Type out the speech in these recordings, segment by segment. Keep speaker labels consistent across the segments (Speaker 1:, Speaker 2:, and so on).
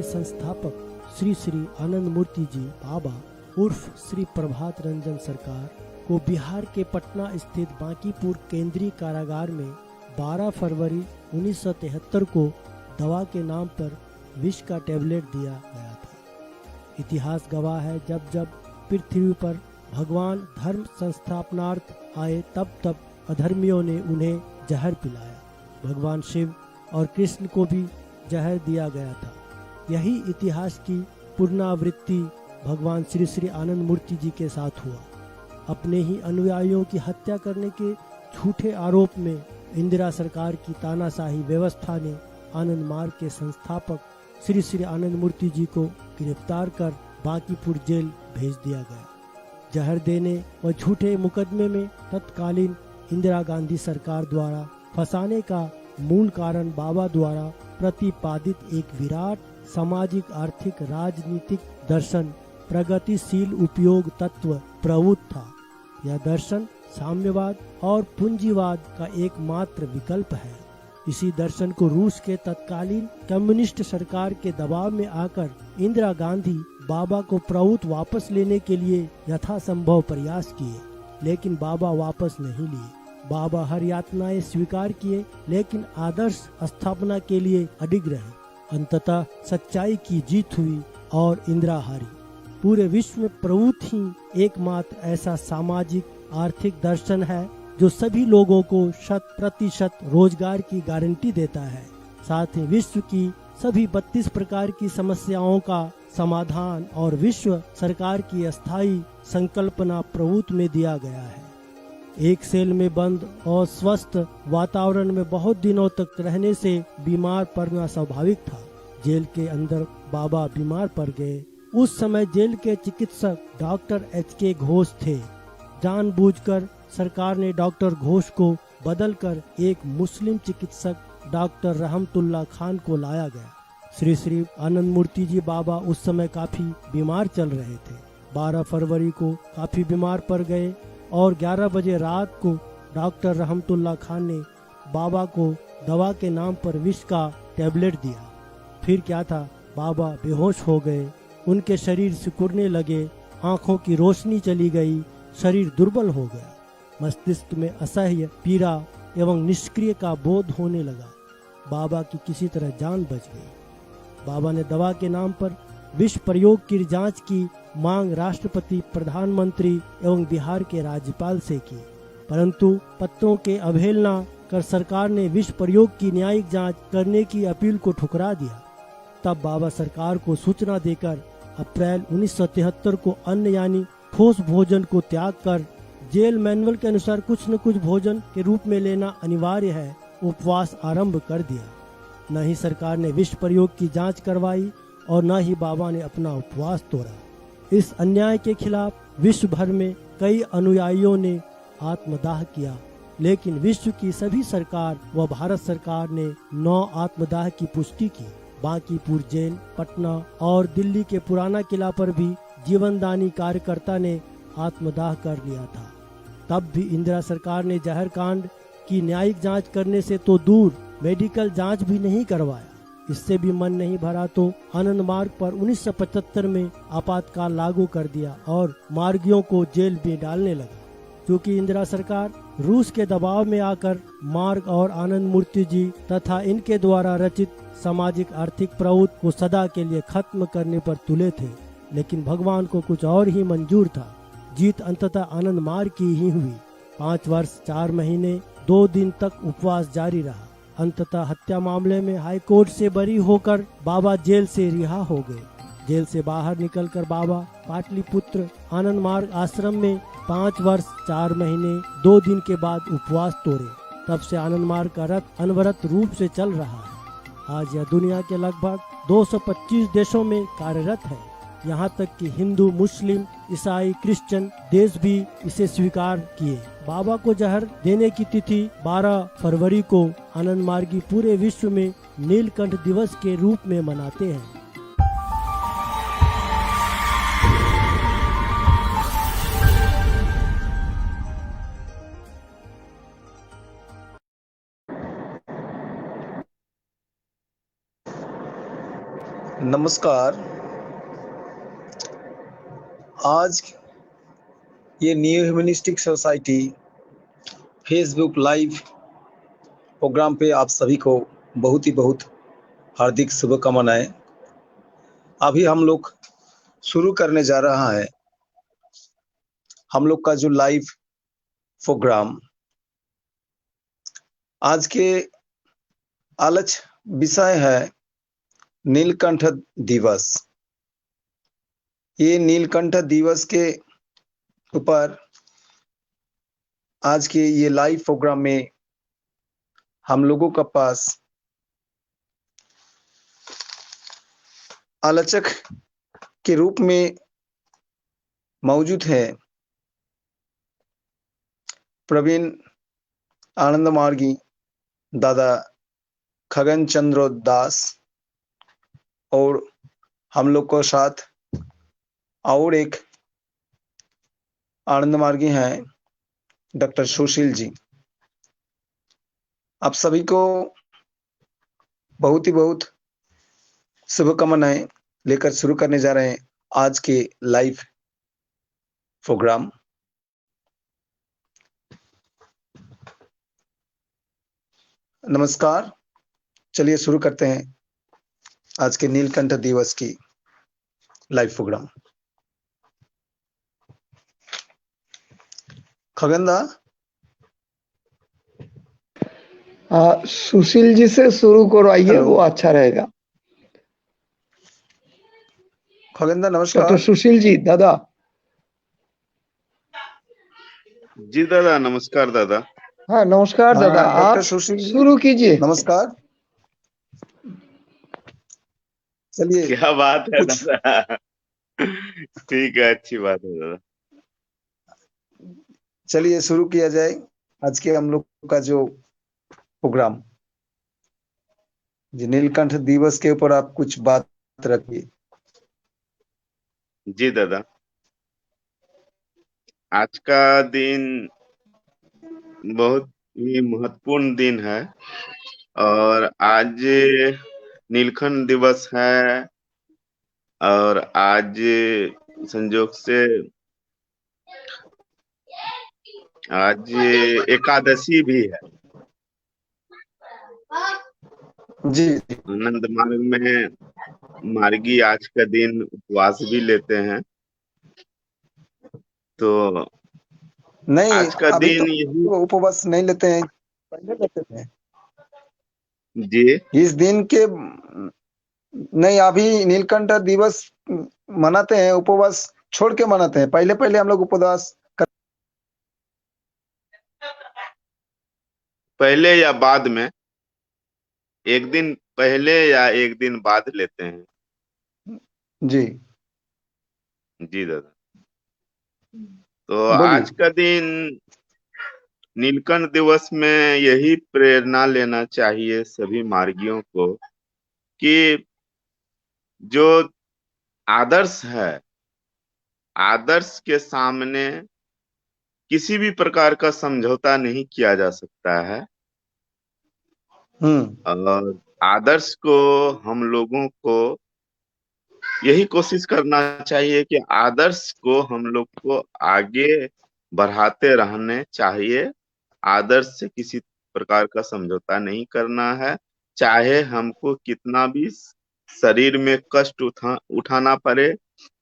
Speaker 1: संस्थापक श्री श्री आनंद मूर्ति जी बाबा उर्फ श्री प्रभात रंजन सरकार को बिहार के पटना स्थित बांकीपुर केंद्रीय कारागार में 12 फरवरी 1973 को दवा के नाम पर विष का टेबलेट दिया गया था। इतिहास गवाह है, जब जब पृथ्वी पर भगवान धर्म संस्थापनार्थ आए तब तब अधर्मियों ने उन्हें जहर पिलाया। भगवान शिव और कृष्ण को भी जहर दिया गया था। यही इतिहास की पुनरावृत्ति भगवान श्री श्री आनंद मूर्ति जी के साथ हुआ। अपने ही अनुयायियों की हत्या करने के झूठे आरोप में इंदिरा सरकार की तानाशाही व्यवस्था ने आनंद मार्ग के संस्थापक श्री श्री आनंद मूर्ति जी को गिरफ्तार कर बांकीपुर जेल भेज दिया गया। जहर देने और झूठे मुकदमे में तत्कालीन इंदिरा गांधी सरकार द्वारा फंसाने का मूल कारण बाबा द्वारा प्रतिपादित एक विराट सामाजिक आर्थिक राजनीतिक दर्शन प्रगतिशील उपयोग तत्व प्रवृत्त था। यह दर्शन साम्यवाद और पूंजीवाद का एकमात्र विकल्प है। इसी दर्शन को रूस के तत्कालीन कम्युनिस्ट सरकार के दबाव में आकर इंदिरा गांधी बाबा को प्रभुत्व वापस लेने के लिए यथासंभव प्रयास किए, लेकिन बाबा वापस नहीं लिए। बाबा हर यातनाएं स्वीकार किए, लेकिन आदर्श स्थापना के लिए अडिग रहे। अंततः सच्चाई की जीत हुई और इंदिरा हारी। पूरे विश्व में प्रभुत्व ही एकमात्र ऐसा सामाजिक आर्थिक दर्शन है जो सभी लोगों को 100% रोजगार की गारंटी देता है। साथ ही विश्व की सभी 32 प्रकार की समस्याओं का समाधान और विश्व सरकार की अस्थायी संकल्पना प्रभुत्व में दिया गया है। एक सेल में बंद और स्वस्थ वातावरण में बहुत दिनों तक रहने से बीमार पड़ना स्वाभाविक था। जेल के अंदर बाबा बीमार पड़ गए। उस समय जेल के चिकित्सक डॉक्टर HK घोष थे। जानबूझकर सरकार ने डॉक्टर घोष को बदलकर एक मुस्लिम चिकित्सक डॉक्टर रहमतुल्लाह खान को लाया गया। श्री श्री आनंद मूर्ति जी बाबा उस समय काफी बीमार चल रहे थे। 12 फरवरी को काफी बीमार पड़ गए और 11 बजे रात को डॉक्टर रहमतुल्लाह खान ने बाबा को दवा के नाम पर विष का टैबलेट दिया। फिर क्या था, बाबा बेहोश हो गए। उनके शरीर सिकुड़ने लगे, आंखों की रोशनी चली गई, शरीर दुर्बल हो गया। मस्तिष्क में असह्य पीड़ा एवं निष्क्रिय का बोध होने लगा। बाबा की किसी तरह जान बच गई। बाबा ने दवा के नाम पर विष प्रयोग की जांच की मांग राष्ट्रपति, प्रधानमंत्री एवं बिहार के राज्यपाल से की, परंतु पत्रों के अवहेलना कर सरकार ने विष प्रयोग की न्यायिक जांच करने की अपील को ठुकरा दिया। तब बाबा सरकार को सूचना देकर अप्रैल 1973 को अन्न यानी ठोस भोजन को त्याग कर जेल मैनुअल के अनुसार कुछ न कुछ भोजन के रूप में लेना अनिवार्य है, उपवास आरंभ कर दिया। न ही सरकार ने विष प्रयोग की जांच करवाई और न ही बाबा ने अपना उपवास तोड़ा। इस अन्याय के खिलाफ विश्व भर में कई अनुयायियों ने आत्मदाह किया, लेकिन विश्व की सभी सरकार व भारत सरकार ने 9 आत्मदाह की पुष्टि की। बांकीपुर जेल, पटना और दिल्ली के पुराना किला पर भी जीवनदानी कार्यकर्ता ने आत्मदाह कर लिया था। तब भी इंदिरा सरकार ने जहर कांड की न्यायिक जांच करने से तो दूर मेडिकल जांच भी नहीं करवाया। इससे भी मन नहीं भरा तो आनंद मार्ग पर 1975 में आपातकाल लागू कर दिया और मार्गियों को जेल में डालने लगा। क्योंकि इंदिरा सरकार रूस के दबाव में आकर मार्ग और आनंद मूर्ति जी तथा इनके द्वारा रचित सामाजिक आर्थिक प्रभुत्व को सदा के लिए खत्म करने पर तुले थे, लेकिन भगवान को कुछ और ही मंजूर था। जीत अंततः आनंद मार्ग की ही हुई। 5 वर्ष 4 महीने 2 दिन तक उपवास जारी रहा। अंततः हत्या मामले में हाई कोर्ट से बरी होकर बाबा जेल से रिहा हो गए। जेल से बाहर निकलकर बाबा पाटलिपुत्र आनंद मार्ग आश्रम में 5 वर्ष 4 महीने 2 दिन के बाद उपवास तोड़े। तब से आनंद मार्ग का रथ अनवरत रूप से चल रहा है। आज यह दुनिया के लगभग 225 देशों में कार्यरत है। यहाँ तक कि हिंदू, मुस्लिम, ईसाई, क्रिश्चियन देश भी इसे स्वीकार किए। बाबा को जहर देने की तिथि 12 फरवरी को आनंद मार्गी पूरे विश्व में नीलकंठ दिवस के रूप में मनाते हैं।
Speaker 2: नमस्कार। आज ये new humanistic society Facebook live program पे आप सभी को बहुत हार्दिक शुभकामनाएं। अभी हम लोग शुरू करने जा रहा है हम लोग का जो लाइव प्रोग्राम। आज के आलोच्य विषय है नीलकंठ दिवस। ये नीलकंठ दिवस के ऊपर आज के ये लाइव प्रोग्राम में हम लोगों का पास आलोचक के रूप में मौजूद है प्रवीण आनंद मार्गी दादा खगन चंद्र दास, और हम लोग को साथ और एक आनंद मार्गी हैं डॉक्टर सुशील जी। आप सभी को बहुत शुभकामनाएं लेकर शुरू करने जा रहे हैं आज के लाइव प्रोग्राम। नमस्कार, चलिए शुरू करते हैं आज के नीलकंठ दिवस की लाइव प्रोग्राम। खगनदा,
Speaker 3: सुशील जी से शुरू करवाइए,
Speaker 2: हेलो।
Speaker 3: वो अच्छा रहेगा।
Speaker 2: खगनदा
Speaker 3: डॉक्टर
Speaker 2: नमस्कार।
Speaker 3: सुशील जी, दादा।
Speaker 4: जी दादा, नमस्कार दादा।
Speaker 3: हाँ नमस्कार दादा,
Speaker 2: हाँ डॉक्टर
Speaker 3: आप
Speaker 2: सुशील जी
Speaker 3: शुरू कीजिए।
Speaker 2: नमस्कार। चलिए,
Speaker 4: क्या बात है
Speaker 2: कुछ
Speaker 4: दादा। ठीक है, अच्छी बात है दादा।
Speaker 2: चलिए शुरू किया जाए आज के हम लोग का जो प्रोग्राम। जी, नीलकंठ दिवस के ऊपर आप कुछ बात रखिए।
Speaker 4: जी दादा, आज का दिन बहुत ही महत्वपूर्ण दिन है और आज नीलकंठ दिवस है और आज संजोग से आज एकादशी भी है।
Speaker 2: जी
Speaker 4: आनंद मार्ग में मार्गी आज का दिन उपवास भी लेते हैं, तो
Speaker 2: नहीं,
Speaker 4: आज का
Speaker 2: अभी तो
Speaker 4: दिन यही।
Speaker 2: उपवास नहीं लेते हैं, पहले लेते थे।
Speaker 4: जी
Speaker 2: इस दिन के नहीं, अभी नीलकंठ दिवस मनाते हैं, उपवास छोड़ के मनाते हैं। पहले पहले हम लोग उपवास
Speaker 4: पहले या बाद में, एक दिन पहले या एक दिन बाद लेते हैं।
Speaker 2: जी
Speaker 4: जी दादा, तो
Speaker 2: बोलिए।
Speaker 4: आज का दिन नीलकंठ दिवस में यही प्रेरणा लेना चाहिए सभी मार्गियों को कि जो आदर्श है, आदर्श के सामने किसी भी प्रकार का समझौता नहीं किया जा सकता है। और आदर्श को हम लोगों को यही कोशिश करना चाहिए कि आदर्श को हम लोग को आगे बढ़ाते रहने चाहिए। आदर्श से किसी प्रकार का समझौता नहीं करना है, चाहे हमको कितना भी शरीर में कष्ट उठाना पड़े,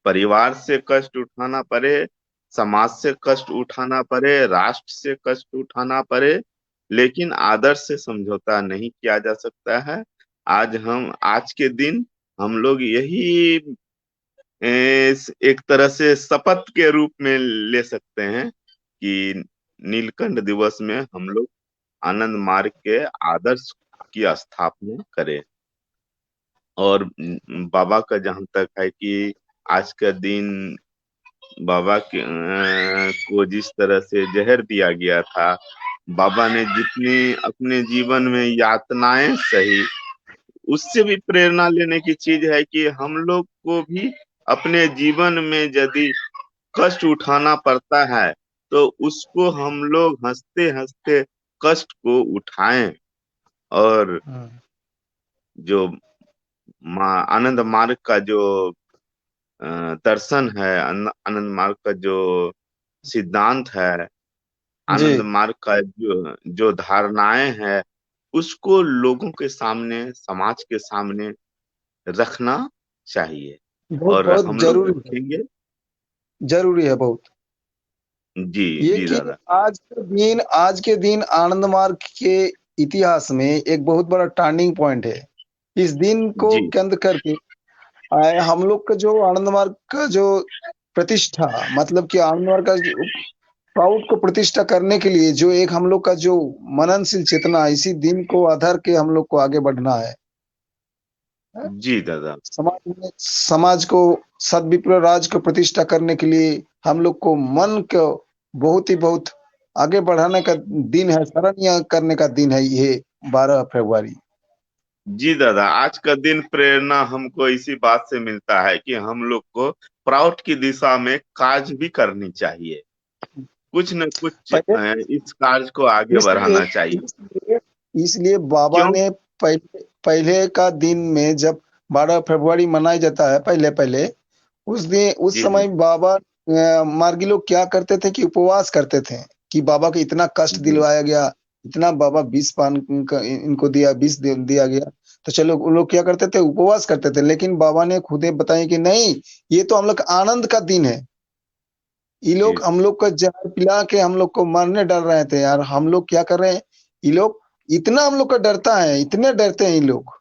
Speaker 4: परिवार से कष्ट उठाना पड़े, समाज से कष्ट उठाना पड़े, राष्ट्र से कष्ट उठाना पड़े, लेकिन आदर्श से समझौता नहीं किया जा सकता है। आज के दिन हम लोग यही एक तरह से शपथ के रूप में ले सकते हैं कि नीलकंठ दिवस में हम लोग आनंद मार्ग के आदर्श की स्थापना करें। और बाबा का जहां तक है कि आज का दिन बाबा को जिस तरह से जहर दिया गया था, बाबा ने जितनी अपने जीवन में यातनाएं सही, उससे भी प्रेरणा लेने की चीज है कि हम लोग को भी अपने जीवन में यदि कष्ट उठाना पड़ता है तो उसको हम लोग हंसते हंसते कष्ट को उठाएं। और जो आनंद मार्ग का जो दर्शन है, आनंद मार्ग का जो सिद्धांत है,
Speaker 3: जी।
Speaker 4: आनंद मार्ग का जो जो धारणाएं हैं, उसको लोगों के सामने, समाज के सामने रखना चाहिए।
Speaker 3: बहुत
Speaker 4: और
Speaker 3: बहुत
Speaker 4: हम लोग
Speaker 3: जरूरी है।
Speaker 4: रखेंगे।
Speaker 3: जरूरी है बहुत।
Speaker 4: जी
Speaker 3: ये
Speaker 4: जी
Speaker 3: कि
Speaker 4: दादा।
Speaker 3: आज के दिन आनंद मार्ग के इतिहास में एक बहुत बड़ा टर्निंग पॉइंट है। इस दिन को
Speaker 4: जी
Speaker 3: केंद्र करके हम लोग का जो आनंद मार्ग का जो प्रतिष्ठा, मतलब कि आनंद मार्ग का प्राउड को प्रतिष्ठा करने के लिए जो एक हम लोग का जो मननशील चेतना, इसी दिन को आधार के हम लोग को आगे बढ़ना है।
Speaker 4: जी दादा।
Speaker 3: समाज को सदविप्र राज को प्रतिष्ठा करने के लिए हम लोग को मन को बहुत आगे बढ़ाने का दिन है, सराहनीय करने का दिन है ये 12 फरवरी।
Speaker 4: जी दादा, आज का दिन प्रेरणा हमको इसी बात से मिलता है कि हम लोग को प्राउड की दिशा में कार्य भी करनी चाहिए। कुछ न कुछ
Speaker 3: पहले
Speaker 4: इस कार्य को आगे
Speaker 3: इसलिए
Speaker 4: बढ़ाना चाहिए।
Speaker 3: इसलिए इसलिए बाबा
Speaker 4: क्यों?
Speaker 3: ने पहले पहले का दिन में जब 12 फरवरी मनाया जाता है, पहले पहले उस दिन उस
Speaker 4: जी जी
Speaker 3: समय बाबा मार्गी लोग क्या करते थे कि उपवास करते थे कि बाबा को इतना कष्ट
Speaker 4: जी
Speaker 3: दिलवाया गया, इतना बाबा विष पान इनको दिया गया। तो चलो वो लोग क्या करते थे, उपवास करते थे। लेकिन बाबा ने खुद ही बताया कि नहीं, ये तो हम लोग आनंद का दिन है। ये
Speaker 4: जी
Speaker 3: लोग हम लोग को जहर पिला के हम लोग को मारने डर रहे थे यार। हम लोग क्या कर रहे हैं, ये लोग इतना हम लोग का डरता है, इतने डरते हैं ये लोग।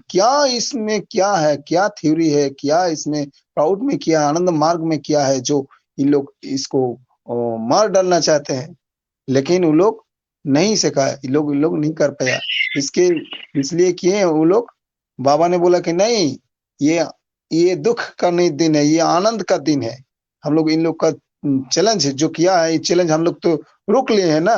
Speaker 3: क्या इसमें क्या है, क्या थ्योरी है, क्या इसमें प्राउड में क्या, आनंद मार्ग में क्या है जो इन लोग इसको मार डालना चाहते हैं। लेकिन वो लोग नहीं सिखा, ये लोग नहीं कर पाया। इसके इसलिए किए हैं वो लोग। बाबा ने बोला कि नहीं, ये ये दुख का नहीं दिन है, ये आनंद का दिन है। हम लोग इन लोग का चैलेंज जो किया है, ये चैलेंज हम लोग तो रोक लिए हैं ना।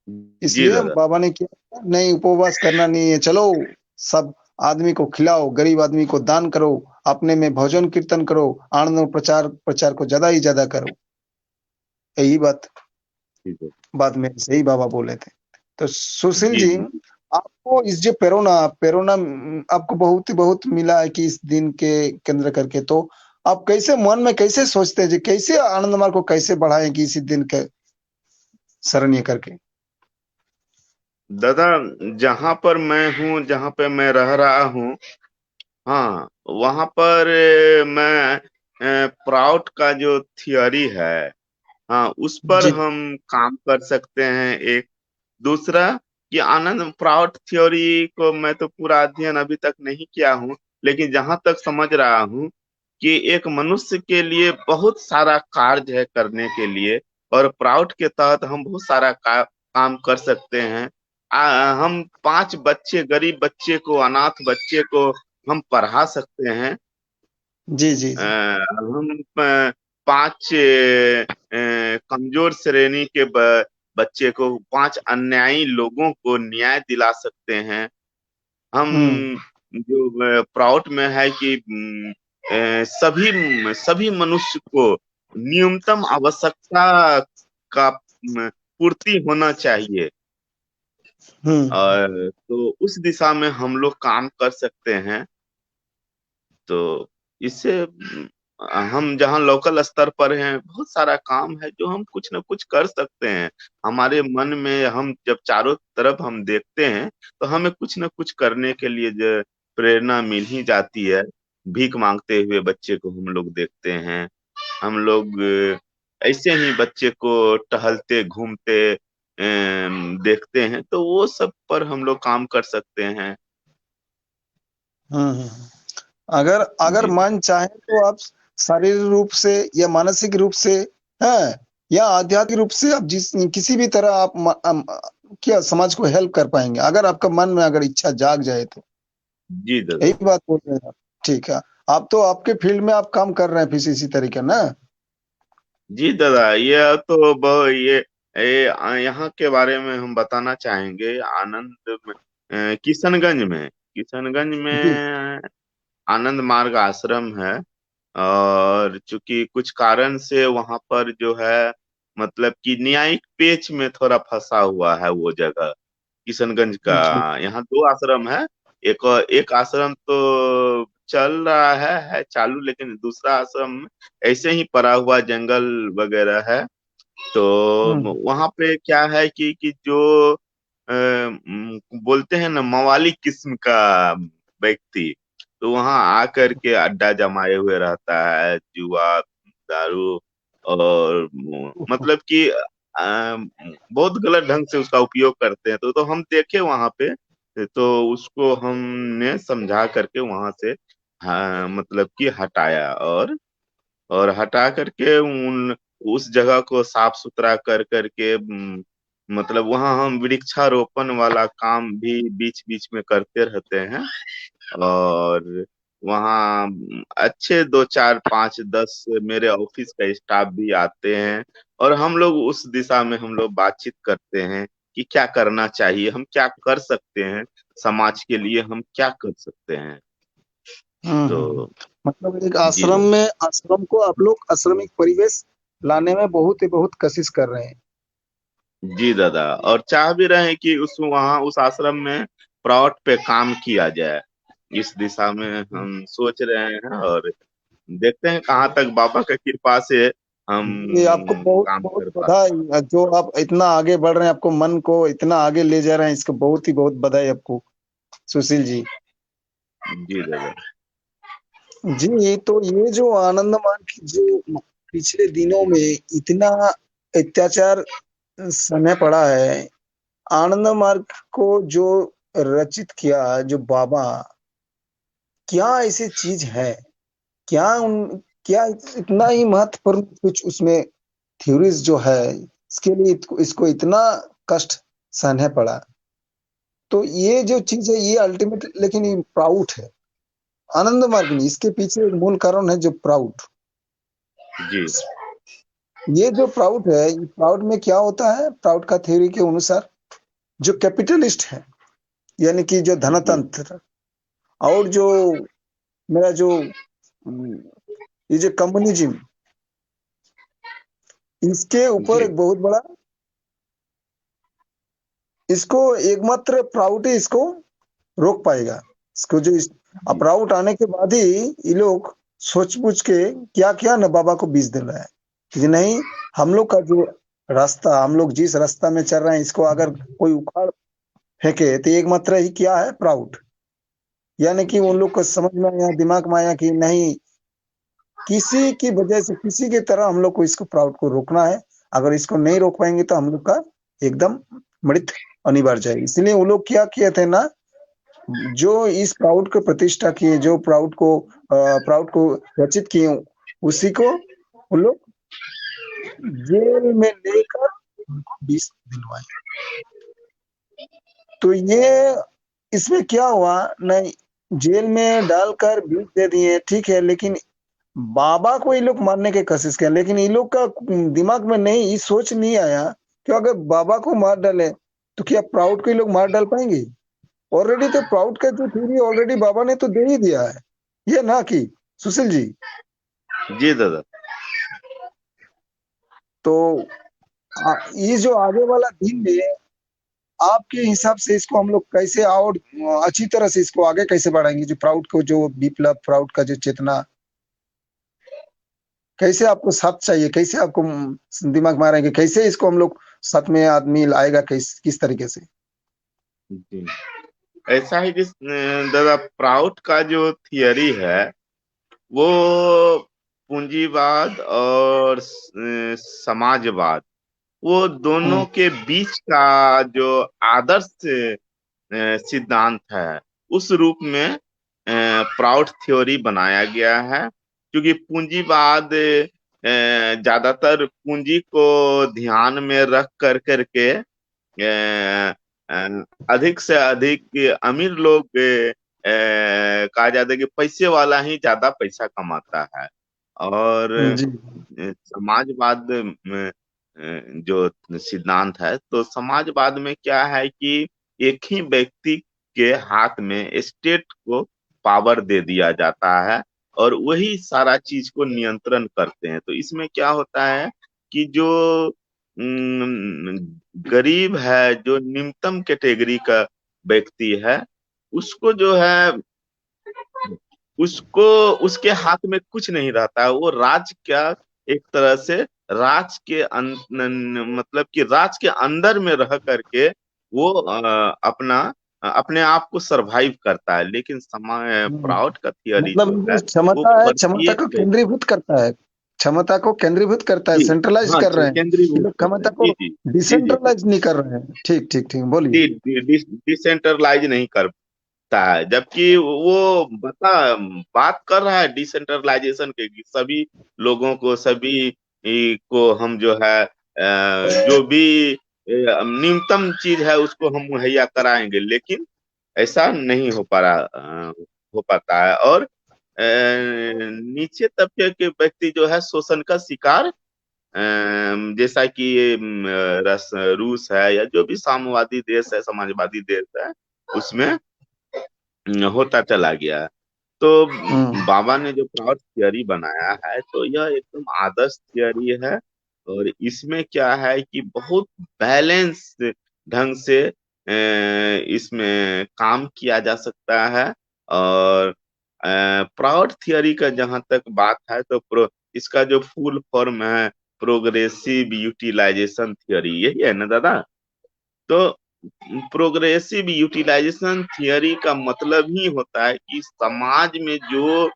Speaker 4: जी
Speaker 3: इसलिए
Speaker 4: दादा।
Speaker 3: बाबा ने किया, नहीं उपवास करना नहीं है, चलो सब आदमी को खिलाओ, गरीब आदमी को दान करो, अपने में भजन कीर्तन करो, आनंद प्रचार प्रचार को ज्यादा ही ज्यादा करो। यही बात
Speaker 4: जी दादा।
Speaker 3: बात में सही बाबा बोले थे। तो सुशील
Speaker 4: जी
Speaker 3: जी,
Speaker 4: जी।
Speaker 3: आपको इस जो पेरोना पेरोना आपको बहुत ही बहुत मिला है कि इस दिन के केंद्र करके, तो आप कैसे मन में कैसे सोचते हैं जी, कैसे आनंद मार्ग को कैसे बढ़ाएं कि इसी दिन के स्मरणीय करके।
Speaker 4: दादा, जहाँ पर मैं हूँ, जहाँ पे मैं रह रहा हूँ, हाँ, वहाँ पर मैं प्राउड का जो थियोरी है, हाँ, उस पर
Speaker 3: जी
Speaker 4: हम काम कर सकते हैं। एक दूसरा कि आनंद प्राउड थ्योरी को मैं तो पूरा अध्ययन अभी तक नहीं किया हूँ, लेकिन जहां तक समझ रहा हूँ कि एक मनुष्य के लिए बहुत सारा कार्य है करने के लिए, और प्राउड के तहत हम बहुत सारा काम कर सकते हैं। हम 5 बच्चे, गरीब बच्चे को, अनाथ बच्चे को हम पढ़ा सकते हैं।
Speaker 3: जी जी जी।
Speaker 4: हम 5 कमजोर श्रेणी के बच्चे को, 5 अन्यायी लोगों को न्याय दिला सकते हैं। हम
Speaker 3: हम्म
Speaker 4: जो प्राउड में है कि सभी सभी मनुष्य को न्यूनतम आवश्यकता का पूर्ति होना चाहिए।
Speaker 3: हम्म
Speaker 4: और तो उस दिशा में हम लोग काम कर सकते हैं। तो इससे हम जहाँ लोकल स्तर पर हैं, बहुत सारा काम है जो हम कुछ न कुछ कर सकते हैं। हमारे मन में हम जब चारों तरफ हम देखते हैं, तो हमें कुछ न कुछ करने के लिए जो प्रेरणा मिल ही जाती है। भीख मांगते हुए बच्चे को हम लोग देखते हैं। हम लोग ऐसे ही बच्चे को टहलते घूमते देखते हैं, तो वो सब पर हम लोग काम कर सकते हैं।
Speaker 3: हम्म। अगर अगर
Speaker 4: जी
Speaker 3: मन चाहे तो आप शारीरिक रूप से या मानसिक रूप से है, या आध्यात्मिक रूप से आप जिस किसी भी तरह आप क्या समाज को हेल्प कर पाएंगे, अगर आपका मन में अगर इच्छा जाग जाए तो।
Speaker 4: जी दादा।
Speaker 3: यही बात बोल रहे हैं आप। ठीक है। आप तो आपके फील्ड में आप काम कर रहे हैं फिर इसी तरीके ना।
Speaker 4: जी दादा, ये यहाँ के बारे में हम बताना चाहेंगे। आनंद में किशनगंज
Speaker 3: जी
Speaker 4: में आनंद मार्ग आश्रम है। और चूंकि कुछ कारण से वहां पर जो है, मतलब कि न्यायिक पेच में थोड़ा फंसा हुआ है वो जगह, किशनगंज का।
Speaker 3: जी
Speaker 4: यहाँ 2 आश्रम है। एक आश्रम तो चल रहा है चालू, लेकिन दूसरा आश्रम ऐसे ही पड़ा हुआ जंगल वगैरह है। तो वहां पे क्या है कि जो बोलते हैं ना मवाली किस्म का व्यक्ति, तो वहां आकर के अड्डा जमाए हुए रहता है, जुआ, दारू, और मतलब कि बहुत गलत ढंग से उसका उपयोग करते हैं। तो हम देखे वहां पे, तो उसको हमने समझा करके वहां से, हाँ, मतलब कि हटाया, और हटा करके उस जगह को साफ सुथरा कर करके, मतलब वहां हम वृक्षारोपण वाला काम भी बीच बीच में करते रहते हैं। और वहाँ अच्छे 2 4 5 10 मेरे ऑफिस का स्टाफ भी आते हैं, और हम लोग उस दिशा में हम लोग बातचीत करते हैं कि क्या करना चाहिए, हम क्या कर सकते हैं, समाज के लिए हम क्या कर सकते हैं। तो
Speaker 3: मतलब एक
Speaker 4: जी
Speaker 3: आश्रम में, आश्रम को आप लोग आश्रमिक परिवेश लाने में बहुत ही बहुत कोशिश कर रहे हैं।
Speaker 4: जी दादा, और चाह भी रहे हैं कि उस आश्रम में प्लॉट पे काम किया जाए। इस दिशा में हम सोच रहे हैं, और देखते हैं कहाँ तक बाबा की कृपा से हम
Speaker 3: ये आपको बहुत
Speaker 4: काम
Speaker 3: बहुत
Speaker 4: कर पाते हैं।
Speaker 3: बधाई, जो आप इतना आगे बढ़ रहे हैं, आपको मन को इतना आगे ले जा रहे हैं, इसको बहुत ही बहुत बधाई आपको सुशील जी।
Speaker 4: जी दादा।
Speaker 3: जी, तो ये जो आनंद मार्ग जो पिछले दिनों में इतना अत्याचार सहना पड़ा है, आनंद मार्ग को जो रचित किया जो बाबा, क्या ऐसी चीज है, क्या उन, क्या इतना ही महत्वपूर्ण कुछ उसमें थ्योरीज जो है, इसके लिए इसको इतना कष्ट सहना पड़ा। तो ये जो चीज है ये अल्टीमेट, लेकिन ये प्राउड है, आनंद मार्ग नहीं, इसके पीछे एक मूल कारण है जो प्राउड।
Speaker 4: जी
Speaker 3: ये जो प्राउड है, ये प्राउड में क्या होता है, प्राउड का थ्योरी के अनुसार जो कैपिटलिस्ट है, यानी कि जो
Speaker 4: जी
Speaker 3: धनतंत्र, और जो मेरा जो ये जो कम्युनिज्म, इसके ऊपर
Speaker 4: जी
Speaker 3: एक बहुत बड़ा, इसको एकमात्र प्राउड ही इसको रोक पाएगा। इसको जो प्राउड आने के बाद ही ये लोग सोच पूछ के क्या क्या न बाबा को बीज दे रहा है कि नहीं, हम लोग का जो रास्ता, हम लोग जिस रास्ता में चल रहे हैं, इसको अगर कोई उखाड़ फेंके तो एकमात्र ही क्या है, प्राउड। यानी कि उन
Speaker 4: जी
Speaker 3: लोग को समझ में आया, दिमाग में आया कि नहीं, किसी की वजह से, किसी की तरह हम लोग को इसको प्राउड को रोकना है। अगर इसको नहीं रोक पाएंगे तो हम लोग का एकदम मृत्यु अनिवार्य है। इसलिए वो लोग क्या किए थे ना, जो इस प्राउड को प्रतिष्ठा किए, जो प्राउड को रचित किए, उसी को वो लोग जेल में लेकर उनको 20 दिलवाए। तो ये इसमें क्या हुआ, नहीं, जेल में डालकर 20 दे दिए, ठीक है, लेकिन बाबा को ये लोग मारने की कोशिश किया, लेकिन ये लोग का दिमाग में नहीं, ये सोच नहीं आया कि अगर बाबा को मार डाले तो क्या प्राउड को ये लोग मार डाल पाएंगे। ऑलरेडी तो प्राउड का जो थ्योरी ऑलरेडी बाबा ने तो दे ही दिया है, ये ना कि सुशील जी।
Speaker 4: जी दादा।
Speaker 3: तो ये जो आगे वाला दिन में, आपके हिसाब से इसको हम लोग कैसे और अच्छी तरह से इसको आगे कैसे बढ़ाएंगे, जो प्राउड को, जो विप्लव प्राउड का जो चेतना, कैसे आपको साथ चाहिए, कैसे आपको दिमाग मारेंगे, कैसे इसको हम लोग साथ में आदमी लाएगा, किस तरीके से।
Speaker 4: जी ऐसा है कि दादा, प्राउड का जो थियरी है वो पूंजीवाद और समाजवाद, वो दोनों
Speaker 3: हम्म
Speaker 4: के बीच का जो आदर्श सिद्धांत है, उस रूप में प्राउड थ्योरी बनाया गया है। क्योंकि पूंजीवाद ज्यादातर पूंजी को ध्यान में रख कर करके अधिक से अधिक अमीर लोग, कहा जाता है कि पैसे वाला ही ज्यादा पैसा कमाता है। और
Speaker 3: जी
Speaker 4: समाजवाद में जो सिद्धांत है, तो समाजवाद में क्या है कि एक ही व्यक्ति के हाथ में स्टेट को पावर दे दिया जाता है, और वही सारा चीज को नियंत्रण करते हैं। तो इसमें क्या होता है कि जो गरीब है, जो निम्नतम कैटेगरी का व्यक्ति है, उसको जो है, उसको उसके हाथ में कुछ नहीं रहता है। वो राज का एक तरह से राज के मतलब कि राज के अंदर में रह करके वो अपने आप को सरवाइव करता है। लेकिन समय प्राउड का थियरी
Speaker 3: मतलब
Speaker 4: जो
Speaker 3: जो
Speaker 4: है वो
Speaker 3: क्षमता है, क्षमता को
Speaker 4: प्रत्येक,
Speaker 3: केंद्रीभूत करता है, क्षमता को केंद्रीभूत करता है,
Speaker 4: जी
Speaker 3: सेंट्रलाइज
Speaker 4: हाँ,
Speaker 3: कर रहे हैं। ये
Speaker 4: केंद्रीभूत
Speaker 3: लोग
Speaker 4: करता है।
Speaker 3: क्षमता
Speaker 4: जी
Speaker 3: को
Speaker 4: जी जी जी
Speaker 3: डिसेंट्रलाइज नहीं कर रहे हैं। ठीक ठीक ठीक, बोलिए।
Speaker 4: डिसेंट्रलाइज नहीं करता है, जबकि वो बात कर रहा है डिसेंट्रलाइजेशन के, कि सभी लोगों को, सभी को हम जो है जो भी न्यूनतम चीज है उसको हम मुहैया कराएंगे। लेकिन ऐसा नहीं हो पाता है। और नीचे तबके के व्यक्ति जो है शोषण का शिकार, जैसा कि ये रूस है या जो भी साम्यवादी देश है, समाजवादी देश है, उसमें होता चला गया है। तो बाबा ने जो प्राउड थियरी बनाया है, तो यह एकदम आदर्श थियरी है। और इसमें क्या है कि बहुत बैलेंस ढंग से इसमें काम किया जा सकता है। और प्राउड थियरी का जहां तक बात है, तो इसका जो फुल फॉर्म है प्रोग्रेसिव यूटिलाइजेशन थियरी, यही है ना दादा? तो प्रोग्रेसिव यूटिलाइजेशन थियरी का मतलब ही होता है कि समाज में जो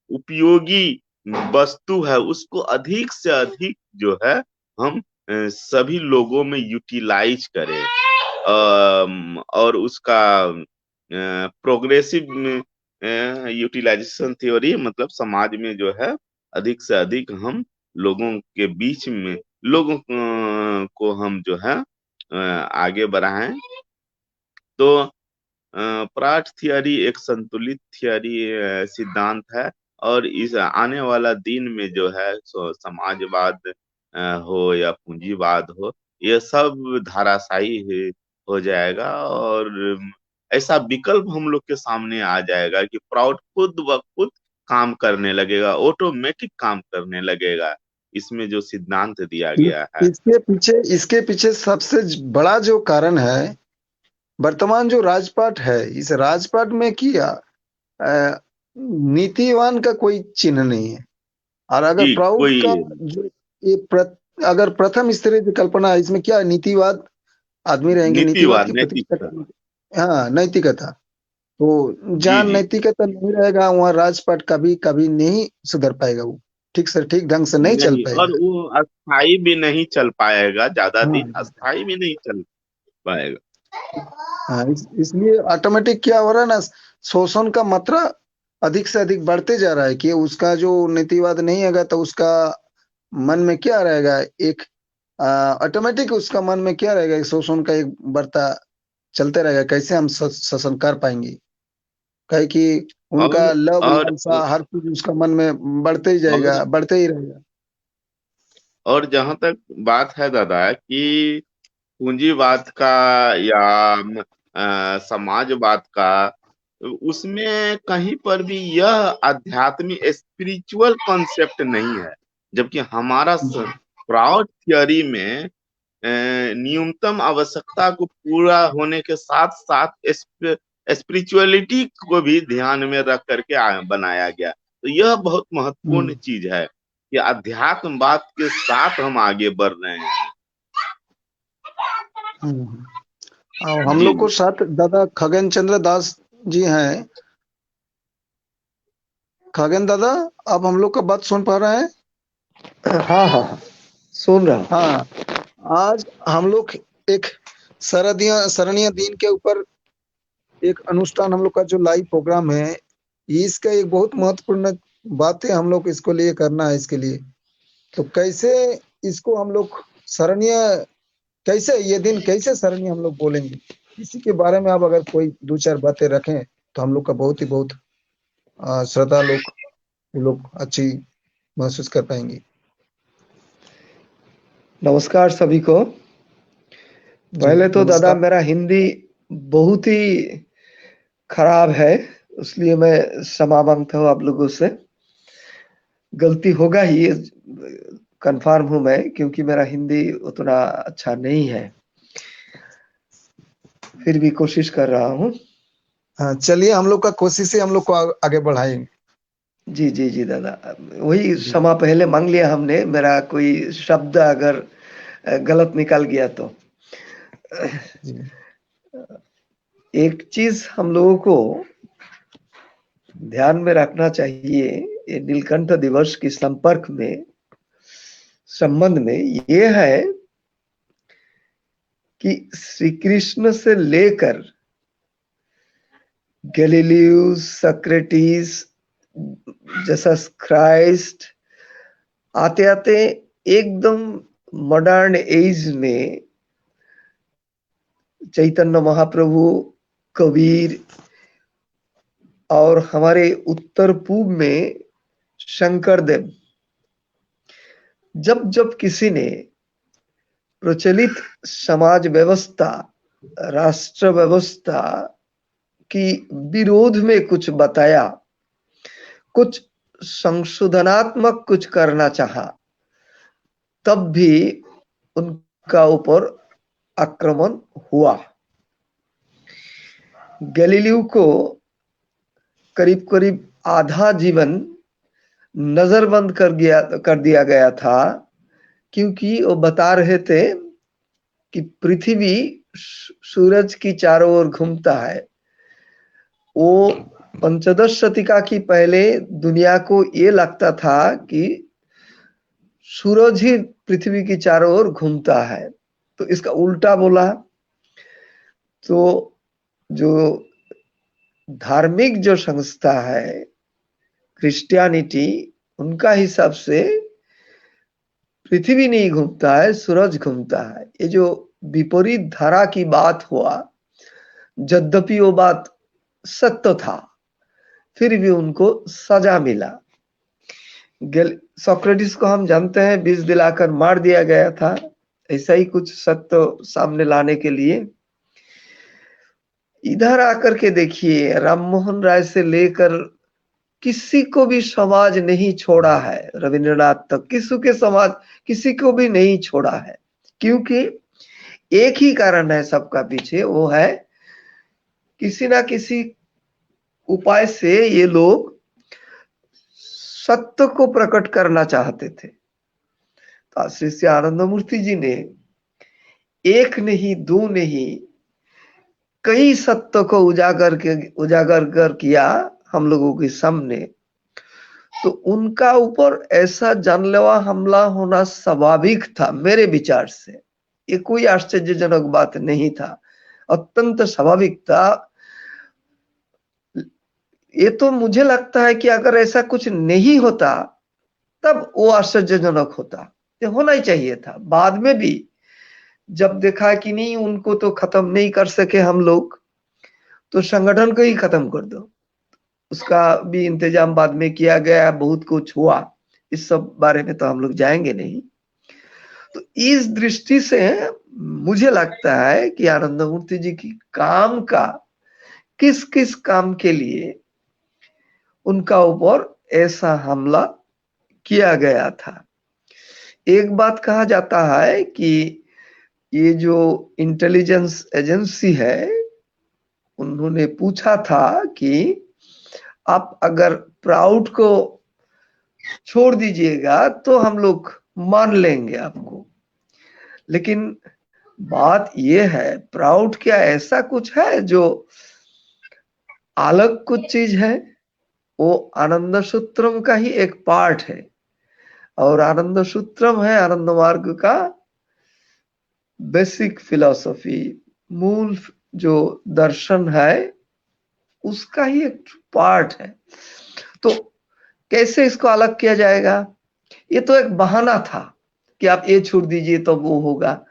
Speaker 4: उपयोगी वस्तु है उसको अधिक से अधिक जो है हम सभी लोगों में यूटिलाइज करें। और उसका प्रोग्रेसिव यूटिलाइजेशन थ्योरी मतलब समाज में जो है अधिक से अधिक हम लोगों के बीच में लोगों को हम जो है आगे बढ़ाएं। तो प्राट थियरी एक संतुलित थियरी सिद्धांत है। और इस आने वाला दिन में जो है सो समाजवाद हो या पूंजीवाद हो, ये सब धाराशायी हो जाएगा। और ऐसा विकल्प हम लोग के सामने आ जाएगा कि प्राउड खुद ब खुद काम करने लगेगा, ऑटोमेटिक काम करने लगेगा। इसमें जो सिद्धांत दिया गया है।
Speaker 3: इसके पीछे सबसे बड़ा जो कारण है, वर्तमान जो राजपाट है, इस राजपाट में किया नीतिवान का कोई चिन्ह नहीं है। और अगर
Speaker 4: जी
Speaker 3: प्राउड
Speaker 4: कोई
Speaker 3: का जो ये अगर प्रथम स्तरीय की कल्पना है, इसमें क्या नीतिवाद आदमी रहेंगे, नीतिवाद
Speaker 4: नीतिवाद
Speaker 3: की प्रतीक्षा
Speaker 4: नैतिकता।
Speaker 3: करेंगे। हाँ, नैतिकता। तो
Speaker 4: जी
Speaker 3: जहाँ
Speaker 4: जी
Speaker 3: नैतिकता नहीं रहेगा वहाँ राजपाट कभी कभी नहीं सुधर पाएगा, वो ठीक से ठीक ढंग से नहीं चल
Speaker 4: नहीं, और
Speaker 3: पाएगा।
Speaker 4: वो अस्थाई भी नहीं चल पाएगा, ज्यादा दिन
Speaker 3: हाँ
Speaker 4: अस्थाई भी नहीं चल पाएगा।
Speaker 3: हाँ, इसलिए ऑटोमेटिक क्या हो रहा है ना, शोषण का मात्रा अधिक से अधिक बढ़ते जा रहा है। कि उसका जो नीतिवाद नहीं होगा तो उसका मन में क्या रहेगा, एक ऑटोमेटिक उसका मन में क्या रहेगा, शोषण का एक बढ़ता चलते रहेगा। कैसे हम शासन कर पाएंगे, कहे कि
Speaker 4: और
Speaker 3: उनका लव
Speaker 4: और
Speaker 3: लालसा हर चीज उसका मन में बढ़ते ही
Speaker 4: और
Speaker 3: जाएगा, बढ़ते ही रहेगा।
Speaker 4: और जहां तक बात है दादा कि पूंजीवाद का या समाजवाद का, उसमें कहीं पर भी यह आध्यात्मिक स्पिरिचुअल कॉन्सेप्ट नहीं है। जबकि हमारा प्राउड थियरी में न्यूनतम आवश्यकता को पूरा होने के साथ साथ स्पिरिचुअलिटी को भी ध्यान में रख करके बनाया गया। तो यह बहुत महत्वपूर्ण
Speaker 3: हम्म,
Speaker 4: चीज है कि अध्यात्मवाद के साथ हम आगे बढ़ रहे हैं।
Speaker 3: हम्म। और हम
Speaker 4: जी
Speaker 3: लोग को
Speaker 4: जी
Speaker 3: साथ दादा खगेन चंद्र दास जी हैं। खगेन दादा, आप हम लोग का बात सुन पा रहे हैं?
Speaker 5: हाँ हाँ हाँ, सुन रहा हूँ।
Speaker 3: हाँ, आज हम लोग एक शरणीय दिन के ऊपर एक अनुष्ठान, हम लोग का जो लाइव प्रोग्राम है, इसका एक बहुत महत्वपूर्ण बात है, हम लोग इसको लिए करना है। इसके लिए तो कैसे इसको हम लोग शरणीय, कैसे ये दिन कैसे शरणीय हम लोग बोलेंगे, इसी के बारे में आप अगर कोई दो चार बातें रखें तो हम लोग का बहुत ही बहुत श्रद्धा लोग अच्छी महसूस कर पाएंगे।
Speaker 5: नमस्कार सभी को।
Speaker 3: जी
Speaker 5: पहले तो दादा,
Speaker 3: नमस्कार।
Speaker 5: मेरा हिंदी बहुत ही खराब है, इसलिए मैं क्षमा मांगता हूँ आप लोगों से। गलती होगा ही, कंफर्म हूँ मैं, क्योंकि मेरा हिंदी उतना अच्छा नहीं है। फिर भी कोशिश कर रहा हूँ।
Speaker 3: हाँ, चलिए हम लोग का कोशिश है हम लोग को आगे बढ़ाएंगे।
Speaker 5: जी जी जी दादा, वही
Speaker 3: जी
Speaker 5: क्षमा पहले मांग लिया हमने, मेरा कोई शब्द अगर गलत निकल गया तो।
Speaker 3: जी
Speaker 5: एक चीज हम लोगों को ध्यान में रखना चाहिए ये नीलकंठ दिवस के संबंध में, ये है कि श्री कृष्ण से लेकर गैलीलियो, सक्रेटिस, जीसस क्राइस्ट, आते आते एकदम मॉडर्न एज में चैतन्य महाप्रभु, कबीर, और हमारे उत्तर पूर्व में शंकर देव, जब जब किसी ने प्रचलित समाज व्यवस्था, राष्ट्र व्यवस्था की विरोध में कुछ बताया, कुछ संशोधनात्मक कुछ करना चाहा, तब भी उनका ऊपर आक्रमण हुआ। गैलीलियो को करीब करीब आधा जीवन नजरबंद कर दिया गया था, क्योंकि वो बता रहे थे कि पृथ्वी सूरज की चारों ओर घूमता है। वो पंचदश शतिका की पहले दुनिया को ये लगता था कि सूरज ही पृथ्वी की चारों ओर घूमता है, तो इसका उल्टा बोला। तो जो धार्मिक जो संस्था है क्रिश्चियनिटी, उनका हिसाब से पृथ्वी नहीं घूमता है, सूरज घूमता है। ये जो विपरीत धारा की बात हुआ, यद्यपि वो बात सत्य था, फिर भी उनको सजा मिला। सोक्रेटिस को हम जानते हैं, विष दिलाकर मार दिया गया था, ऐसा ही कुछ सत्य सामने लाने के लिए। इधर आकर के देखिए, राम मोहन राय से लेकर किसी को भी समाज नहीं छोड़ा है, रविंद्रनाथ तक किसी को भी नहीं छोड़ा है, क्योंकि एक ही कारण है सबका पीछे, वो है किसी ना किसी उपाय से ये लोग सत्य को प्रकट करना चाहते थे। तो श्री आनंद मूर्ति जी ने एक नहीं, दो नहीं, कई सत्य को उजागर कर किया हम लोगों के सामने। तो उनका ऊपर ऐसा जानलेवा हमला होना स्वाभाविक था मेरे विचार से, ये कोई आश्चर्यजनक बात नहीं था, अत्यंत स्वाभाविक था। ये तो मुझे लगता है कि अगर ऐसा कुछ नहीं होता तब वो आश्चर्यजनक होता, ये होना ही चाहिए था। बाद में भी जब देखा कि नहीं, उनको तो खत्म नहीं कर सके हम लोग, तो संगठन को ही खत्म कर दो, उसका भी इंतजाम बाद में किया गया, बहुत कुछ हुआ, इस सब बारे में तो हम लोग जाएंगे नहीं। तो इस दृष्टि से मुझे लगता है कि आनंद मूर्ति जी की काम का किस किस काम के लिए उनका ऊपर ऐसा हमला किया गया था। एक बात कहा जाता है कि ये जो इंटेलिजेंस एजेंसी है, उन्होंने पूछा था कि आप अगर प्राउड को छोड़ दीजिएगा तो हम लोग मान लेंगे आपको। लेकिन बात यह है, प्राउड क्या ऐसा कुछ है जो अलग कुछ चीज है? वो आनंद सूत्रम का ही एक पार्ट है, और आनंद सूत्रम है आनंद मार्ग का बेसिक फिलॉसफी, मूल जो दर्शन है उसका ही एक पार्ट है। तो कैसे इसको अलग किया जाएगा? ये तो एक बहाना था कि आप ये छोड़ दीजिए तो वो होगा।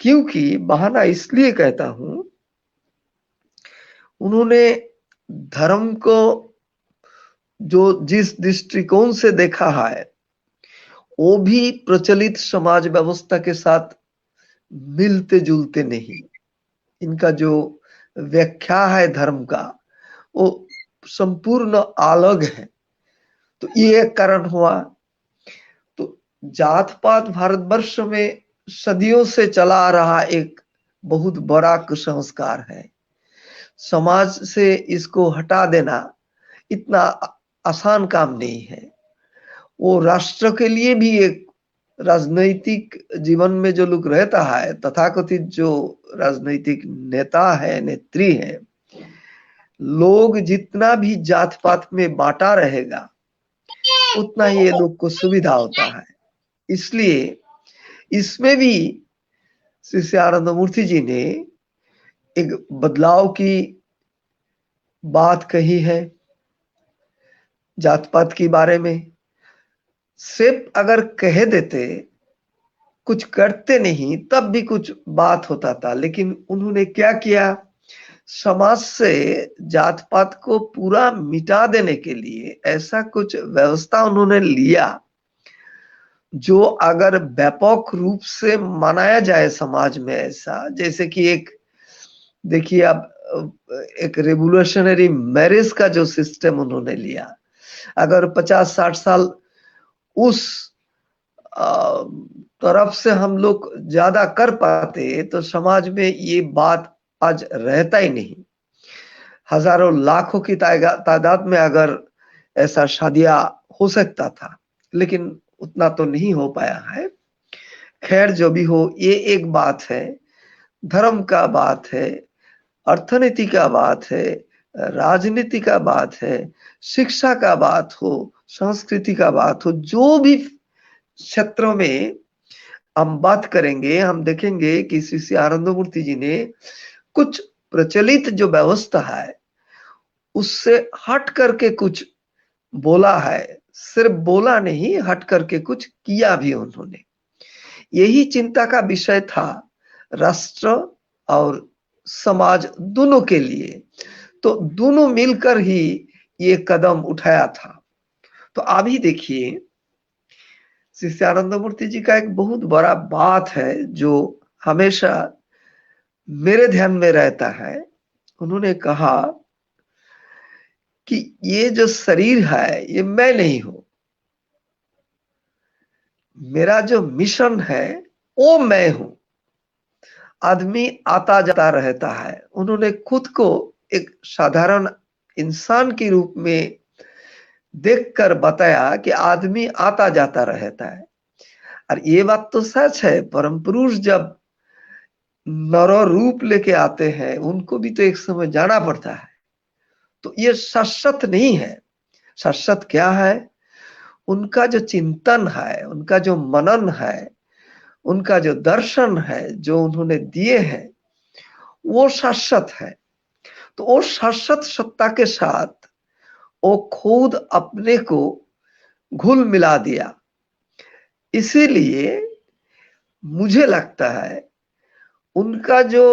Speaker 5: क्योंकि बहाना इसलिए कहता हूं, उन्होंने धर्म को जो जिस दृष्टिकोण से देखा है, वो भी प्रचलित समाज व्यवस्था के साथ मिलते जुलते नहीं। इनका जो व्याख्या है धर्म का, वो संपूर्ण अलग है। तो ये एक कारण हुआ। तो जात पात भारतवर्ष में सदियों से चला आ रहा एक बहुत बड़ा कुसंस्कार है। समाज से इसको हटा देना इतना आसान काम नहीं है। वो राष्ट्र के लिए भी एक राजनैतिक जीवन में जो लोग रहता है, तथाकथित जो राजनैतिक नेता है, नेत्री है, लोग जितना भी जात पात में बांटा रहेगा उतना ये लोग को सुविधा होता है। इसलिए इसमें भी श्री श्री आनंदमूर्ति जी ने एक बदलाव की बात कही है जात पात के बारे में। सिर्फ अगर कह देते, कुछ करते नहीं, तब भी कुछ बात होता था, लेकिन उन्होंने क्या किया, समाज से जात पात को पूरा मिटा देने के लिए ऐसा कुछ व्यवस्था उन्होंने लिया जो अगर व्यापक रूप से मनाया जाए समाज में, ऐसा जैसे कि एक देखिए आप एक रेवोल्यूशनरी मैरिज का जो सिस्टम उन्होंने लिया, अगर 50-60 साल उस तरफ से हम लोग ज्यादा कर पाते तो समाज में ये बात आज रहता ही नहीं। हजारों लाखों की तादाद में अगर ऐसा शादियां हो सकता था, लेकिन उतना तो नहीं हो पाया है। खैर जो भी हो, ये एक बात है, धर्म का बात है, अर्थनीति का बात है, राजनीति का बात है, शिक्षा का बात हो, संस्कृति का बात हो, जो भी क्षेत्रों में हम बात करेंगे, हम देखेंगे कि श्री श्री आनंदमूर्ति जी ने कुछ प्रचलित जो व्यवस्था है उससे हट करके कुछ बोला है। सिर्फ बोला नहीं, हट करके कुछ किया भी उन्होंने। यही चिंता का विषय था राष्ट्र और समाज दोनों के लिए। तो दोनों मिलकर ही ये कदम उठाया था। तो अभी देखिए श्री श्री आनंदमूर्ति जी का एक बहुत बड़ा बात है जो हमेशा मेरे ध्यान में रहता है। उन्होंने कहा कि ये जो शरीर है ये मैं नहीं हूं, मेरा जो मिशन है वो मैं हूं। आदमी आता जाता रहता है। उन्होंने खुद को एक साधारण इंसान के रूप में देखकर बताया कि आदमी आता जाता रहता है। और ये बात तो सच है, परम पुरुष जब नर रूप लेके आते हैं उनको भी तो एक समय जाना पड़ता है। तो ये शाश्वत नहीं है। शाश्वत क्या है? उनका जो चिंतन है, उनका जो मनन है, उनका जो दर्शन है, जो उन्होंने दिए हैं, वो शाश्वत है। तो वो शाश्वत सत्ता के साथ वो खुद अपने को घुल मिला दिया। इसीलिए मुझे लगता है उनका जो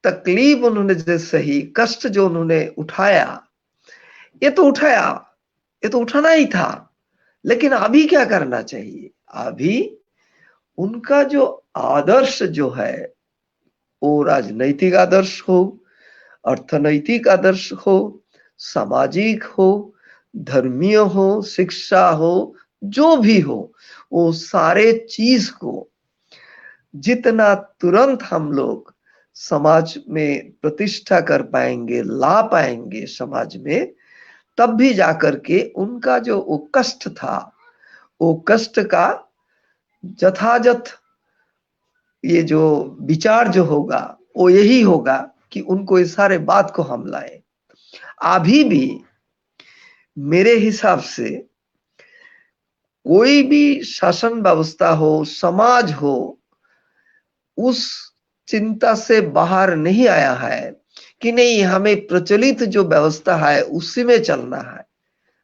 Speaker 5: तकलीफ उन्होंने जो सही, कष्ट जो उन्होंने उठाया, ये तो उठाया, ये तो उठाना ही था। लेकिन अभी क्या करना चाहिए? अभी उनका जो आदर्श जो है वो राजनैतिक आदर्श हो, अर्थनैतिक आदर्श हो, सामाजिक हो, धर्मीय हो, शिक्षा हो, जो भी हो, वो सारे चीज को जितना तुरंत हम लोग समाज में प्रतिष्ठा कर पाएंगे, ला पाएंगे समाज में, तब भी जाकर के उनका जो वो कष्ट था, वो कष्ट का यथाजथ ये जो विचार जो होगा वो यही होगा कि उनको इस सारे बात को हम लाए। अभी भी मेरे हिसाब से कोई भी शासन व्यवस्था हो, समाज हो, उस चिंता से बाहर नहीं आया है कि नहीं हमें प्रचलित जो व्यवस्था है उसी में चलना है।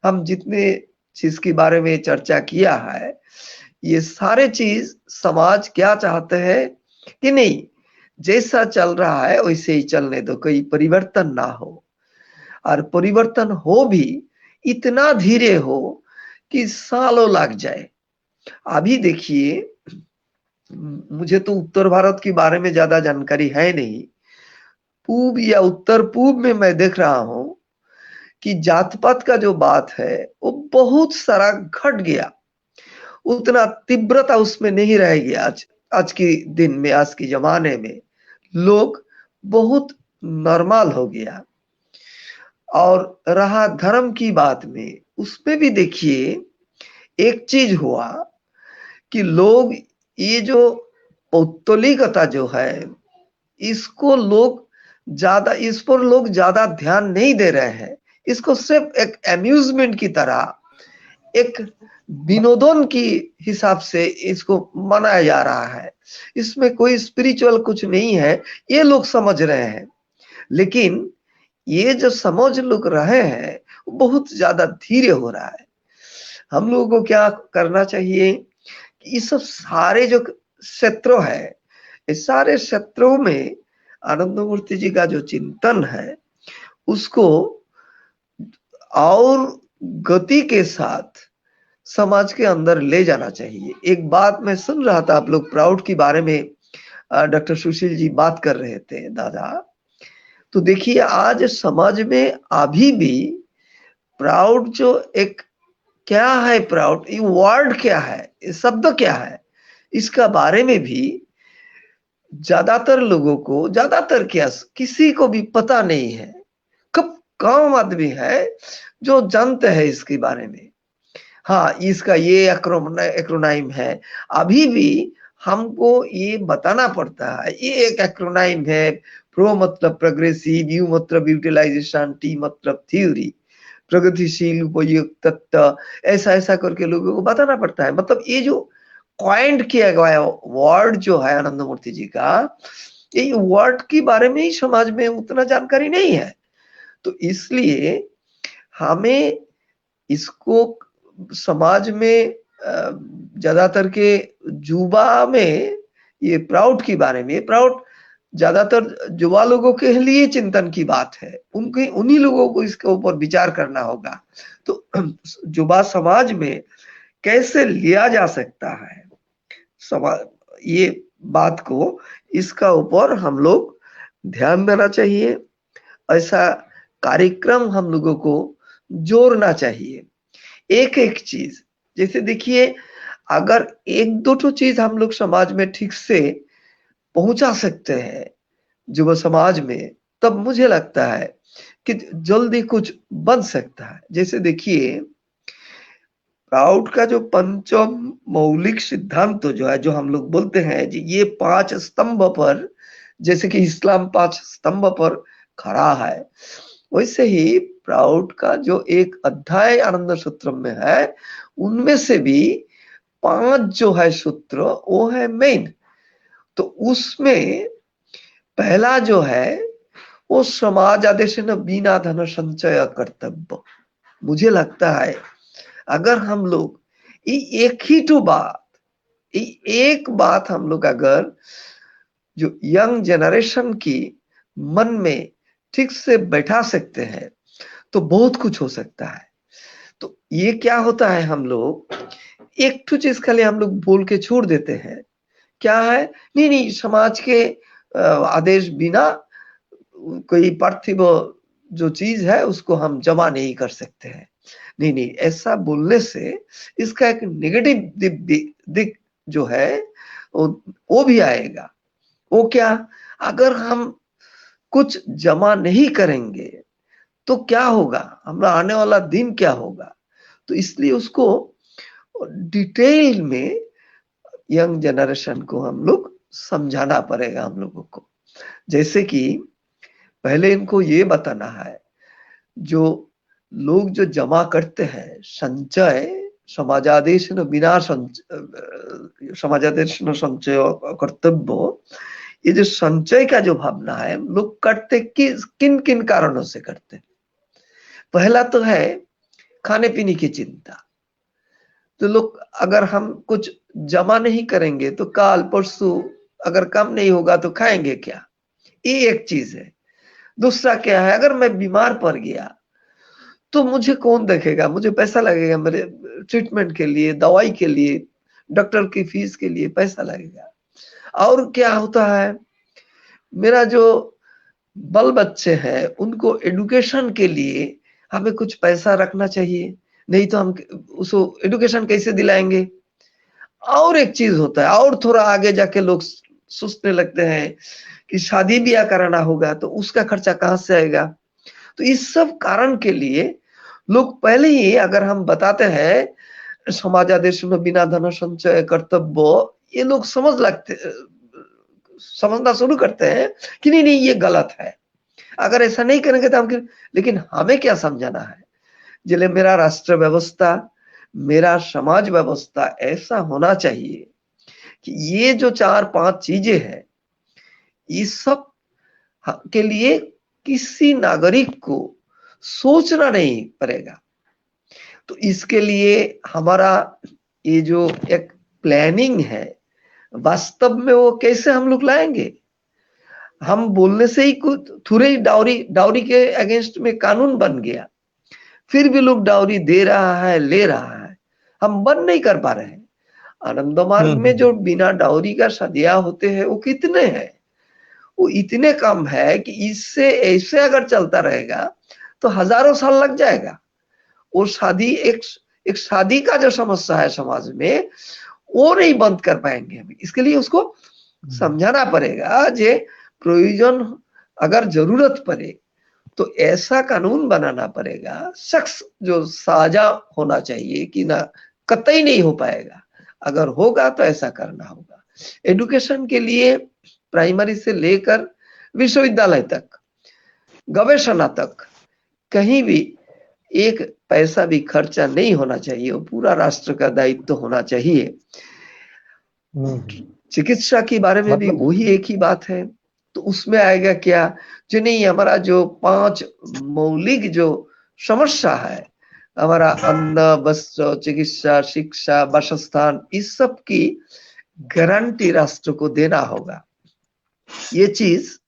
Speaker 5: हम जितने चीज के बारे में चर्चा किया है, ये सारे चीज समाज क्या चाहते हैं कि नहीं जैसा चल रहा है वैसे ही चलने दो, कोई परिवर्तन ना हो। और परिवर्तन हो भी इतना धीरे हो कि सालों लग जाए। अभी देखिए, मुझे तो उत्तर भारत के बारे में ज्यादा जानकारी है नहीं, पूर्व या उत्तर पूर्व में मैं देख रहा हूं कि जात पात का जो बात है वो बहुत सारा घट गया, उतना तीव्रता उसमें नहीं रह गया। आज के दिन में, आज के जमाने में लोग बहुत नॉर्मल हो गया। और रहा धर्म की बात में, उसमें भी देखिए एक चीज हुआ कि लोग ये जो पौत्तलिकता जो है, इसको लोग ज्यादा, इस पर लोग ज्यादा ध्यान नहीं दे रहे हैं। इसको सिर्फ एक अम्यूजमेंट की तरह, एक विनोदन की हिसाब से इसको मनाया जा रहा है। इसमें कोई स्पिरिचुअल कुछ नहीं है, ये लोग समझ रहे हैं। लेकिन ये जो समझ लोग रहे हैं वो बहुत ज्यादा धीरे हो रहा है। हम लोगों को क्या करना चाहिए कि ये सब सारे जो क्षेत्रों है, इस सारे क्षेत्रों में आनंद मूर्ति जी का जो चिंतन है उसको और गति के साथ समाज के अंदर ले जाना चाहिए। एक बात मैं सुन रहा था, आप लोग प्राउड के बारे में डॉक्टर सुशील जी बात कर रहे थे दादा, तो देखिए आज समाज में अभी भी प्राउड जो एक क्या है, प्राउड ये वर्ड क्या है, ये शब्द क्या है, इसका बारे में भी ज्यादातर लोगों को, ज्यादातर क्या किसी को भी पता नहीं है। कब कम आदमी है जो जानते हैं इसके बारे में। हाँ, इसका ये एक्रोनाइम है, अभी भी हमको ये बताना पड़ता है। ये एक एक्रोनाइम है, प्रो मतलब प्रोग्रेसिव, यू मतलब यूटिलाइजेशन, टी मतलब थ्योरी, प्रगतिशील उपयुक्त तत्व, ऐसा ऐसा करके लोगों को बताना पड़ता है। मतलब ये जो कॉइंड किया गया वर्ड जो है आनंद मूर्ति जी का, ये वर्ड के बारे में ही समाज में उतना जानकारी नहीं है। तो इसलिए हमें इसको समाज में ज्यादातर के युवा में ये प्राउड के बारे में, प्राउड ज्यादातर युवा लोगों के लिए चिंतन की बात है, उनके उन्हीं लोगों को इसके ऊपर विचार करना होगा। तो युवा समाज में कैसे लिया जा सकता है समाज, ये बात को, इसका ऊपर हम लोग ध्यान देना चाहिए। ऐसा कार्यक्रम हम लोगों को जोड़ना चाहिए। एक एक चीज, जैसे देखिए अगर एक दो तो चीज हम लोग समाज में ठीक से पहुंचा सकते हैं युवा समाज में, तब मुझे लगता है कि जल्दी कुछ बन सकता है। जैसे देखिए प्राउड का जो पंचम मौलिक सिद्धांत तो जो है, जो हम लोग बोलते हैं जी, ये 5 स्तंभ पर, जैसे कि इस्लाम 5 स्तंभ पर खड़ा है, वैसे ही प्राउड का जो एक अध्याय आनंद सूत्र में है, उनमें से भी 5 जो है सूत्र वो है मेन। तो उसमें पहला जो है वो समाज आदेश न बिना धन संचय कर्तव्य। मुझे लगता है अगर हम लोग ये एक ही तो बात, एक बात हम लोग अगर जो यंग जनरेशन की मन में ठीक से बैठा सकते हैं तो बहुत कुछ हो सकता है। तो ये क्या होता है, हम लोग एक तो चीज खाली हम लोग बोल के छोड़ देते हैं, क्या है, नहीं नहीं समाज के आदेश बिना कोई पार्थिव जो चीज है उसको हम जमा नहीं कर सकते हैं। नहीं नहीं, ऐसा बोलने से इसका एक नेगेटिव दिख जो है वो भी आएगा। वो क्या, अगर हम कुछ जमा नहीं करेंगे तो क्या होगा, हमारा आने वाला दिन क्या होगा। तो इसलिए उसको डिटेल में यंग जनरेशन को हम लोग समझाना पड़ेगा हम लोगों को। जैसे कि पहले इनको ये बताना है, जो लोग जो जमा करते हैं संचय, समाजादेश न बिना समाजादेश न संचय कर्तव्य, ये जो संचय का जो भावना है लोग करते किन किन कारणों से करते। पहला तो है खाने पीने की चिंता। तो लोग अगर हम कुछ जमा नहीं करेंगे तो काल परसों अगर कम नहीं होगा तो खाएंगे क्या, ये एक चीज है। दूसरा क्या है, अगर मैं बीमार पड़ गया तो मुझे कौन देखेगा, मुझे पैसा लगेगा, मेरे ट्रीटमेंट के लिए, दवाई के लिए, डॉक्टर की फीस के लिए पैसा लगेगा। और क्या होता है, मेरा जो बाल बच्चे हैं उनको एडुकेशन के लिए हमें कुछ पैसा रखना चाहिए, नहीं तो हम उसको एडुकेशन कैसे दिलाएंगे। और एक चीज होता है, और थोड़ा आगे जाके लोग सोचने लगते हैं कि शादी ब्याह कराना होगा तो उसका खर्चा कहाँ से आएगा। तो इस सब कारण के लिए लोग पहले ही, अगर हम बताते हैं समाजादेश में बिना धन संचय कर्तव्य, ये लोग समझना शुरू करते हैं कि नहीं नहीं ये गलत है, अगर ऐसा नहीं करेंगे तो हम, लेकिन हमें क्या समझाना है, जिले मेरा राष्ट्र व्यवस्था, मेरा समाज व्यवस्था ऐसा होना चाहिए कि ये जो 4-5 चीजें हैं, इस सब के लिए किसी नागरिक को सोचना नहीं पड़ेगा। तो इसके लिए हमारा ये जो एक प्लानिंग है, वास्तव में वो कैसे हम लोग लाएंगे? हम बोलने से ही कुछ थोड़े ही डाउरी के अगेंस्ट में कानून बन गया, फिर भी लोग डाउरी दे रहा है, ले रहा है, हम बंद नहीं कर पा रहे हैं। आनंद मार्ग में जो बिना डाउरी का शादियां होते हैं वो कितने हैं? वो इतने कम है कि इससे ऐसे अगर चलता रहेगा तो हजारों साल लग जाएगा। वो शादी एक शादी का जो समस्या है समाज में, वो नहीं बंद कर पाएंगे हम। इसके लिए उसको समझाना पड़ेगा, जे प्रयोजन अगर जरूरत पड़े तो ऐसा कानून बनाना पड़ेगा, शख्स जो साजा होना चाहिए कि ना कतई नहीं हो पाएगा, अगर होगा तो ऐसा करना होगा। एजुकेशन के लिए प्राइमरी से लेकर विश्वविद्यालय तक, गवेषणा तक, कहीं भी एक पैसा भी खर्चा नहीं होना चाहिए, वो पूरा राष्ट्र का दायित्व होना चाहिए। चिकित्सा के बारे में भी वही एक ही बात है। तो उसमें आएगा क्या, जो नहीं हमारा जो 5 मौलिक जो समस्या है, हमारा अन्न, वस्त्र, चिकित्सा, शिक्षा, वासस्थान, इस सब की गारंटी राष्ट्र को देना होगा। ये चीज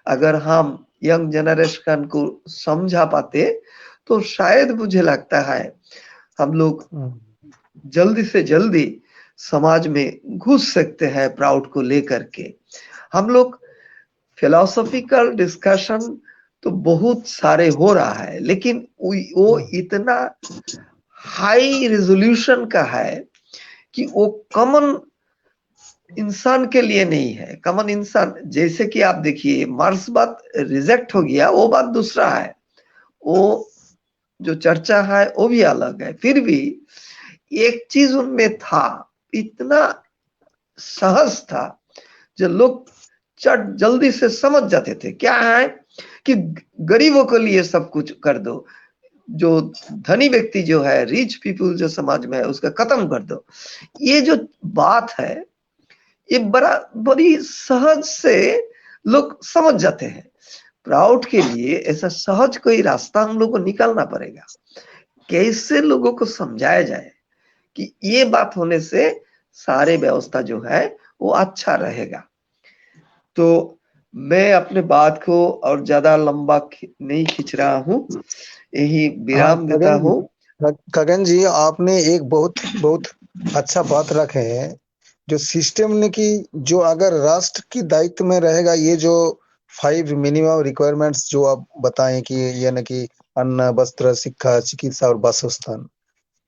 Speaker 5: अगर हम यंग जनरेशन को समझा पाते तो शायद मुझे लगता है हम लोग जल्दी से जल्दी समाज में घुस सकते हैं प्राउड को लेकर के। हम लोग फिलोसॉफिकल डिस्कशन तो बहुत सारे हो रहा है, लेकिन वो इतना हाई रेजोल्यूशन का है कि वो कॉमन इंसान के लिए नहीं है। कॉमन इंसान, जैसे कि आप देखिए मार्क्स बात रिजेक्ट हो गया, वो बात दूसरा है, वो जो चर्चा है वो भी अलग है। फिर भी एक चीज उनमें था, इतना सहज था, जो लोग चट जल्दी से समझ जाते थे। क्या है कि गरीबों के लिए सब कुछ कर दो, जो धनी व्यक्ति जो है, रिच पीपुल जो समाज में है, उसका खत्म कर दो। ये जो बात है, ये बड़ी सहज से लोग समझ जाते हैं। प्राउड के लिए ऐसा सहज कोई रास्ता हम लोग को निकालना पड़ेगा। कैसे लोगों को समझाया जाए कि ये बात होने से सारे व्यवस्था जो है वो अच्छा रहेगा। तो मैं अपने बात को और ज्यादा लंबा नहीं खींच रहा हूँ, यही विराम देता हूँ।
Speaker 3: खगन जी, आपने एक बहुत अच्छा बात रखे है, जो सिस्टम ने कि जो अगर राष्ट्र की दायित्व में रहेगा, ये जो 5 मिनिमम रिक्वायरमेंट्स जो आप बताएं कि ये न कि अन्न, वस्त्र, शिक्षा, चिकित्सा और वासस्थान,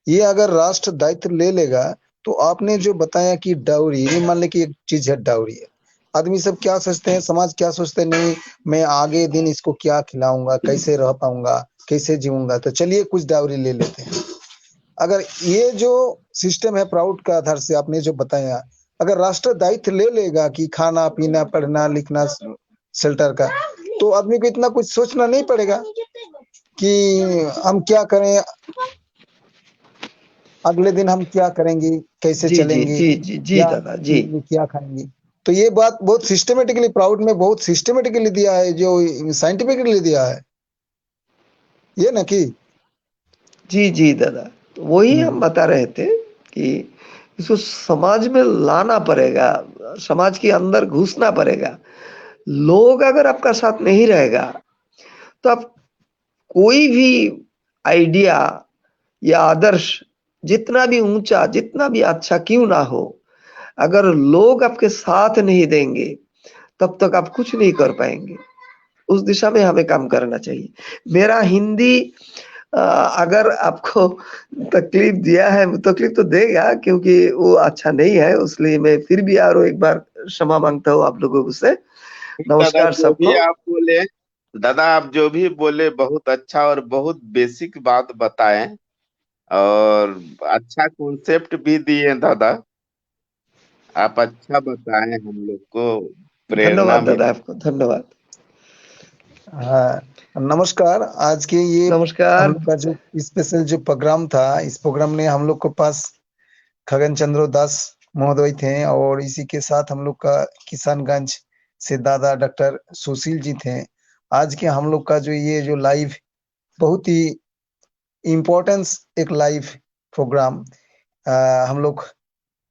Speaker 3: ये अगर राष्ट्र दायित्व ले लेगा तो आपने जो बताया कि डाउरी, मान ले कि एक चीज है डाउरी है, आदमी सब क्या सोचते हैं, समाज क्या सोचते हैं, नहीं मैं आगे दिन इसको क्या खिलाऊंगा, कैसे रह पाऊंगा, कैसे जीऊंगा, तो चलिए कुछ डाउरी ले लेते हैं। अगर ये जो सिस्टम है प्राउड का आधार से आपने जो बताया, अगर राष्ट्र दायित्व ले लेगा कि खाना पीना, पढ़ना लिखना, शेल्टर का, तो आदमी को इतना कुछ सोचना नहीं पड़ेगा कि हम क्या करें, अगले दिन हम क्या करेंगे, कैसे चलेंगे, क्या खाएंगे। तो ये बात बहुत सिस्टमेटिकली प्राउड में बहुत सिस्टमेटिकली दिया है, जो साइंटिफिकली दिया है, ये ना कि
Speaker 5: जी दादा, तो वही हम बता रहे थे कि इसको समाज में लाना पड़ेगा, समाज के अंदर घुसना पड़ेगा। लोग अगर आपका साथ नहीं रहेगा तो आप कोई भी आइडिया या आदर्श जितना भी ऊंचा, जितना भी अच्छा क्यों ना हो, अगर लोग आपके साथ नहीं देंगे तब तक आप कुछ नहीं कर पाएंगे। उस दिशा में हमें काम करना चाहिए। मेरा हिंदी अगर आपको तकलीफ दिया है, तकलीफ तो देगा क्योंकि वो अच्छा नहीं है, इसलिए मैं फिर भी और एक बार क्षमा मांगता हूँ आप लोगों से। नमस्कार सबको।
Speaker 4: आप बोले दादा आप जो भी बोले बहुत अच्छा और बहुत बेसिक बात बताएं और अच्छा कॉन्सेप्ट भी दिए दादा। आप अच्छा बताएं, हम लोग को प्रेरणा
Speaker 5: धन्यवाद दादा,
Speaker 4: मिले।
Speaker 5: आपको धन्यवाद।
Speaker 3: हाँ, नमस्कार। आज के ये हम
Speaker 5: नमस्कार।
Speaker 3: लोग का जो स्पेशल जो प्रोग्राम था, इस प्रोग्राम में हम लोग के पास खगन चंद्र दास महोदय थे और इसी के साथ हम लोग का किशनगंज से दादा डॉक्टर सुशील जी थे। आज के हम लोग का जो ये जो लाइव बहुत ही इम्पोर्टेंस एक लाइव प्रोग्राम हम लोग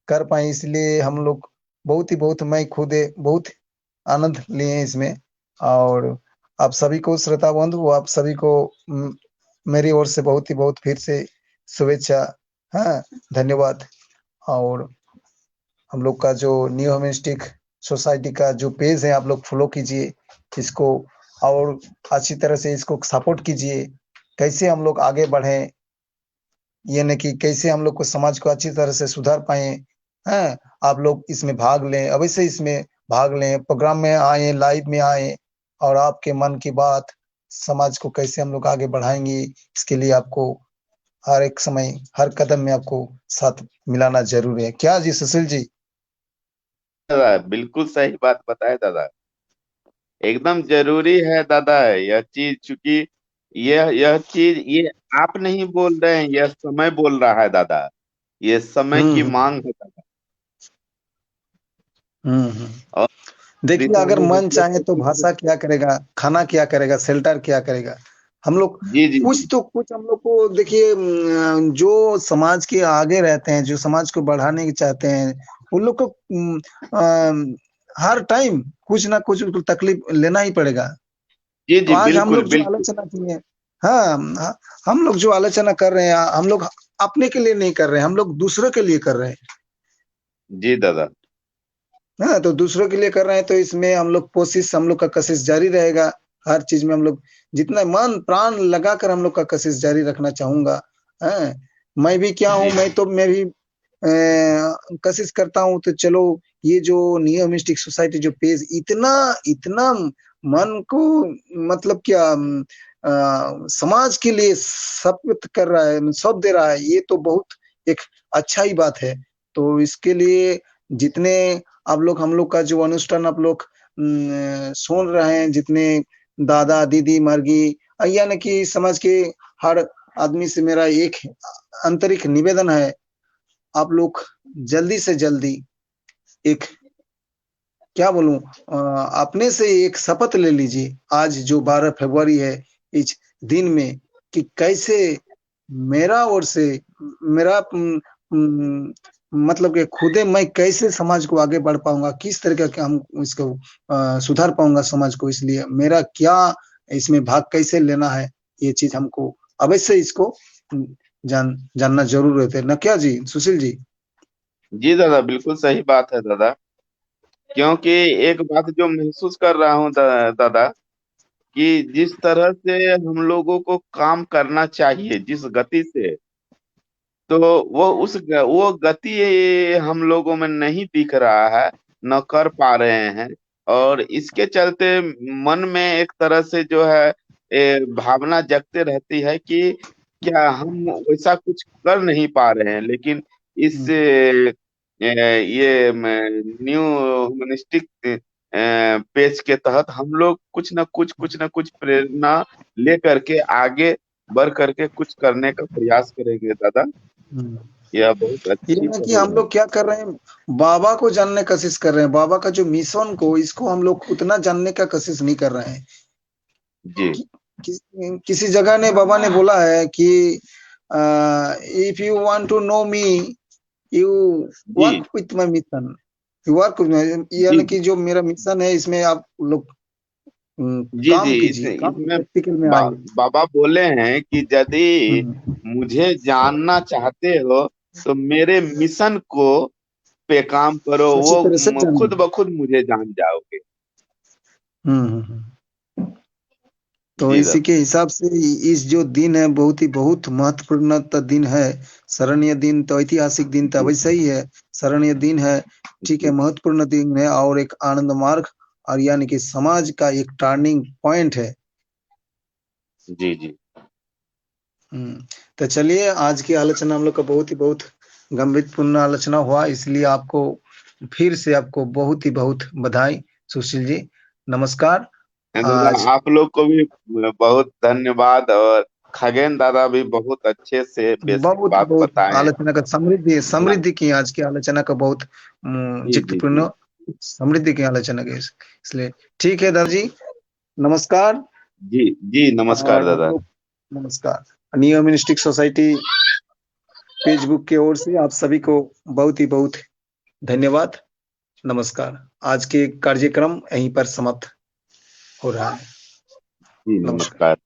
Speaker 3: कर पाए, इसलिए हम लोग बहुत मैं खुद बहुत आनंद लिए इसमें। और आप सभी को श्रोता बंधु, आप सभी को मेरी ओर से बहुत ही बहुत फिर से शुभेच्छा। हाँ, धन्यवाद। और हम लोग का जो न्यू ह्यूमनिस्टिक सोसाइटी का जो पेज है, आप लोग फॉलो कीजिए इसको और अच्छी तरह से इसको सपोर्ट कीजिए। कैसे हम लोग आगे बढ़े, ये न कि कैसे हम लोग को समाज को अच्छी तरह से सुधार पाए। हैं, आप लोग इसमें भाग लें, अवश्य इसमें भाग लें, प्रोग्राम में आए, लाइव में आए और आपके मन की बात समाज को कैसे हम लोग आगे बढ़ाएंगे, इसके लिए आपको हर एक समय हर कदम में आपको साथ मिलाना जरूरी है। क्या जी सुशील जी?
Speaker 4: दादा बिल्कुल सही बात बताए दादा, एकदम जरूरी है दादा यह चीज, चूंकि यह चीज ये आप नहीं बोल रहे हैं, यह समय बोल रहा है दादा। ये समय की
Speaker 3: हम्म
Speaker 4: मांग है दादा।
Speaker 3: हम्म।
Speaker 4: और
Speaker 3: देखिए,
Speaker 4: दिशा
Speaker 3: अगर
Speaker 4: में हम
Speaker 3: मन
Speaker 4: लोग
Speaker 3: चाहे
Speaker 4: को
Speaker 3: तो
Speaker 4: कुछ
Speaker 3: भाषा क्या करेगा, खाना क्या करेगा, शेल्टर क्या करेगा। हम लोग
Speaker 4: जी जी जी
Speaker 3: कुछ तो कुछ हम लोग को देखिए, जो समाज के आगे रहते हैं, जो समाज को बढ़ाने की चाहते हैं, उन लोग को हर टाइम कुछ ना कुछ उनको तकलीफ लेना ही पड़ेगा।
Speaker 4: जी
Speaker 3: तो
Speaker 4: जी
Speaker 3: आज हम
Speaker 4: बिल्कुल
Speaker 3: लोग जो
Speaker 4: बिल्कुल।
Speaker 3: आलोचना किए, हाँ, हम लोग जो आलोचना कर रहे हैं, हम लोग अपने के लिए नहीं कर रहे हैं, हम लोग दूसरों के लिए कर रहे हैं।
Speaker 4: जी दादा।
Speaker 3: हाँ, तो दूसरों के लिए कर रहे हैं, तो इसमें हम लोग कोशिश, हम लोग का कोशिश जारी रहेगा। हर चीज में हम लोग जितना मन प्राण लगाकर हम लोग का कोशिश जारी रखना चाहूंगा। हैं, मैं भी क्या हूँ,
Speaker 4: जी
Speaker 3: मैं भी कोशिश करता हूँ। तो चलो, ये जो नियो मिस्टिक सोसाइटी जो पेज इतना इतना मन को मतलब क्या समाज के लिए सब कर रहा है, सब दे रहा है, ये तो बहुत एक अच्छा ही बात है। तो इसके लिए जितने आप लोग हम लोग का जो अनुष्ठान आप लोग सुन रहे हैं, जितने दादा दीदी मर्गी, यानी कि समाज के हर आदमी से मेरा एक आंतरिक निवेदन है, आप लोग जल्दी से जल्दी एक क्या बोलूं, अपने से एक शपथ ले लीजिए आज जो 12 फरवरी है, इस दिन में, कि कैसे मेरा ओर से मेरा मतलब कि खुदे मैं कैसे समाज को आगे बढ़ पाऊंगा, किस तरीके के हम इसको सुधार पाऊंगा समाज को, इसलिए मेरा क्या इसमें भाग कैसे लेना है, ये चीज हमको अवश्य इसको जानना जरूर रहते है ना, क्या जी सुशील जी?
Speaker 4: जी दादा बिल्कुल सही बात है दादा। क्योंकि एक बात जो महसूस कर रहा हूँ दादा, कि जिस तरह से हम लोगों को काम करना चाहिए, जिस गति से, तो वो गति हम लोगों में नहीं दिख रहा है, न कर पा रहे हैं। और इसके चलते मन में एक तरह से जो है भावना जगते रहती है कि क्या हम वैसा कुछ कर नहीं पा रहे हैं। लेकिन इस ये न्यू ह्यूमनिस्टिक पेज के तहत हम लोग कुछ न कुछ प्रेरणा ले करके आगे बढ़ करके कुछ करने का प्रयास करेंगे दादा।
Speaker 3: हम्म।
Speaker 4: यह बहुत
Speaker 3: ये
Speaker 4: अच्छी
Speaker 3: है कि
Speaker 4: पहल
Speaker 3: हम
Speaker 4: है।
Speaker 3: लोग क्या कर रहे हैं, बाबा को जानने की कोशिश कर रहे हैं, बाबा का जो मिशन को, इसको हम लोग उतना जानने का कोशिश नहीं कर रहे हैं।
Speaker 4: जी
Speaker 3: किसी जगह ने बाबा ने बोला है कि if you want to know me, you
Speaker 4: जी
Speaker 3: work with my mission, you work,
Speaker 4: जी
Speaker 3: यानी कि जो मेरा मिशन है, इसमें आप लोग
Speaker 4: जी जी
Speaker 3: काम कीजिए, काम
Speaker 4: इसमें
Speaker 3: प्रैक्टिकल में आइए।
Speaker 4: बाबा बोले हैं कि यदि
Speaker 3: हम्म,
Speaker 4: मुझे जानना चाहते हो तो मेरे मिशन को पे काम करो,
Speaker 3: अच्छी
Speaker 4: वो
Speaker 3: तरह से
Speaker 4: खुद
Speaker 3: जानिए।
Speaker 4: ब खुद मुझे जान जाओगे।
Speaker 3: हम्म। तो
Speaker 4: जी
Speaker 3: इसी
Speaker 4: दादा।
Speaker 3: के हिसाब से इस जो दिन है, बहुत महत्वपूर्ण दिन है, स्मरणीय दिन, तो ऐतिहासिक दिन तो
Speaker 4: जी
Speaker 3: वैसे ही है, स्मरणीय दिन है। ठीक है,
Speaker 4: जी
Speaker 3: महत्वपूर्ण दिन है और एक आनंद मार्ग, और यानी कि समाज का एक टर्निंग पॉइंट है।
Speaker 4: जी जी।
Speaker 2: तो चलिए, आज की आलोचना हम लोग का बहुत गंभीरपूर्ण आलोचना हुआ, इसलिए आपको फिर से आपको बहुत बधाई सुशील जी। नमस्कार।
Speaker 4: दादा
Speaker 2: आज
Speaker 4: आप लोग को भी बहुत धन्यवाद, और खगेन दादा भी बहुत अच्छे से बेसिक बात बताए हैं।
Speaker 2: आलोचना का समृद्धि की, आज की आलोचना का बहुत
Speaker 4: जी जी जी।
Speaker 2: जिक्तपूर्ण समृद्धि की आलोचना की, इसलिए ठीक है दादा जी, नमस्कार।
Speaker 4: जी जी नमस्कार
Speaker 2: और हम
Speaker 4: दादा।
Speaker 2: लोग, नमस्कार। नियो मिनिस्टिक सोसाइटी फेसबुक की ओर से आप सभी को बहुत धन्यवाद। नमस्कार। आज के कार्यक्रम यहीं पर समाप्त हो रहा है।
Speaker 4: जी
Speaker 2: नमस्कार।
Speaker 4: नमस्कार।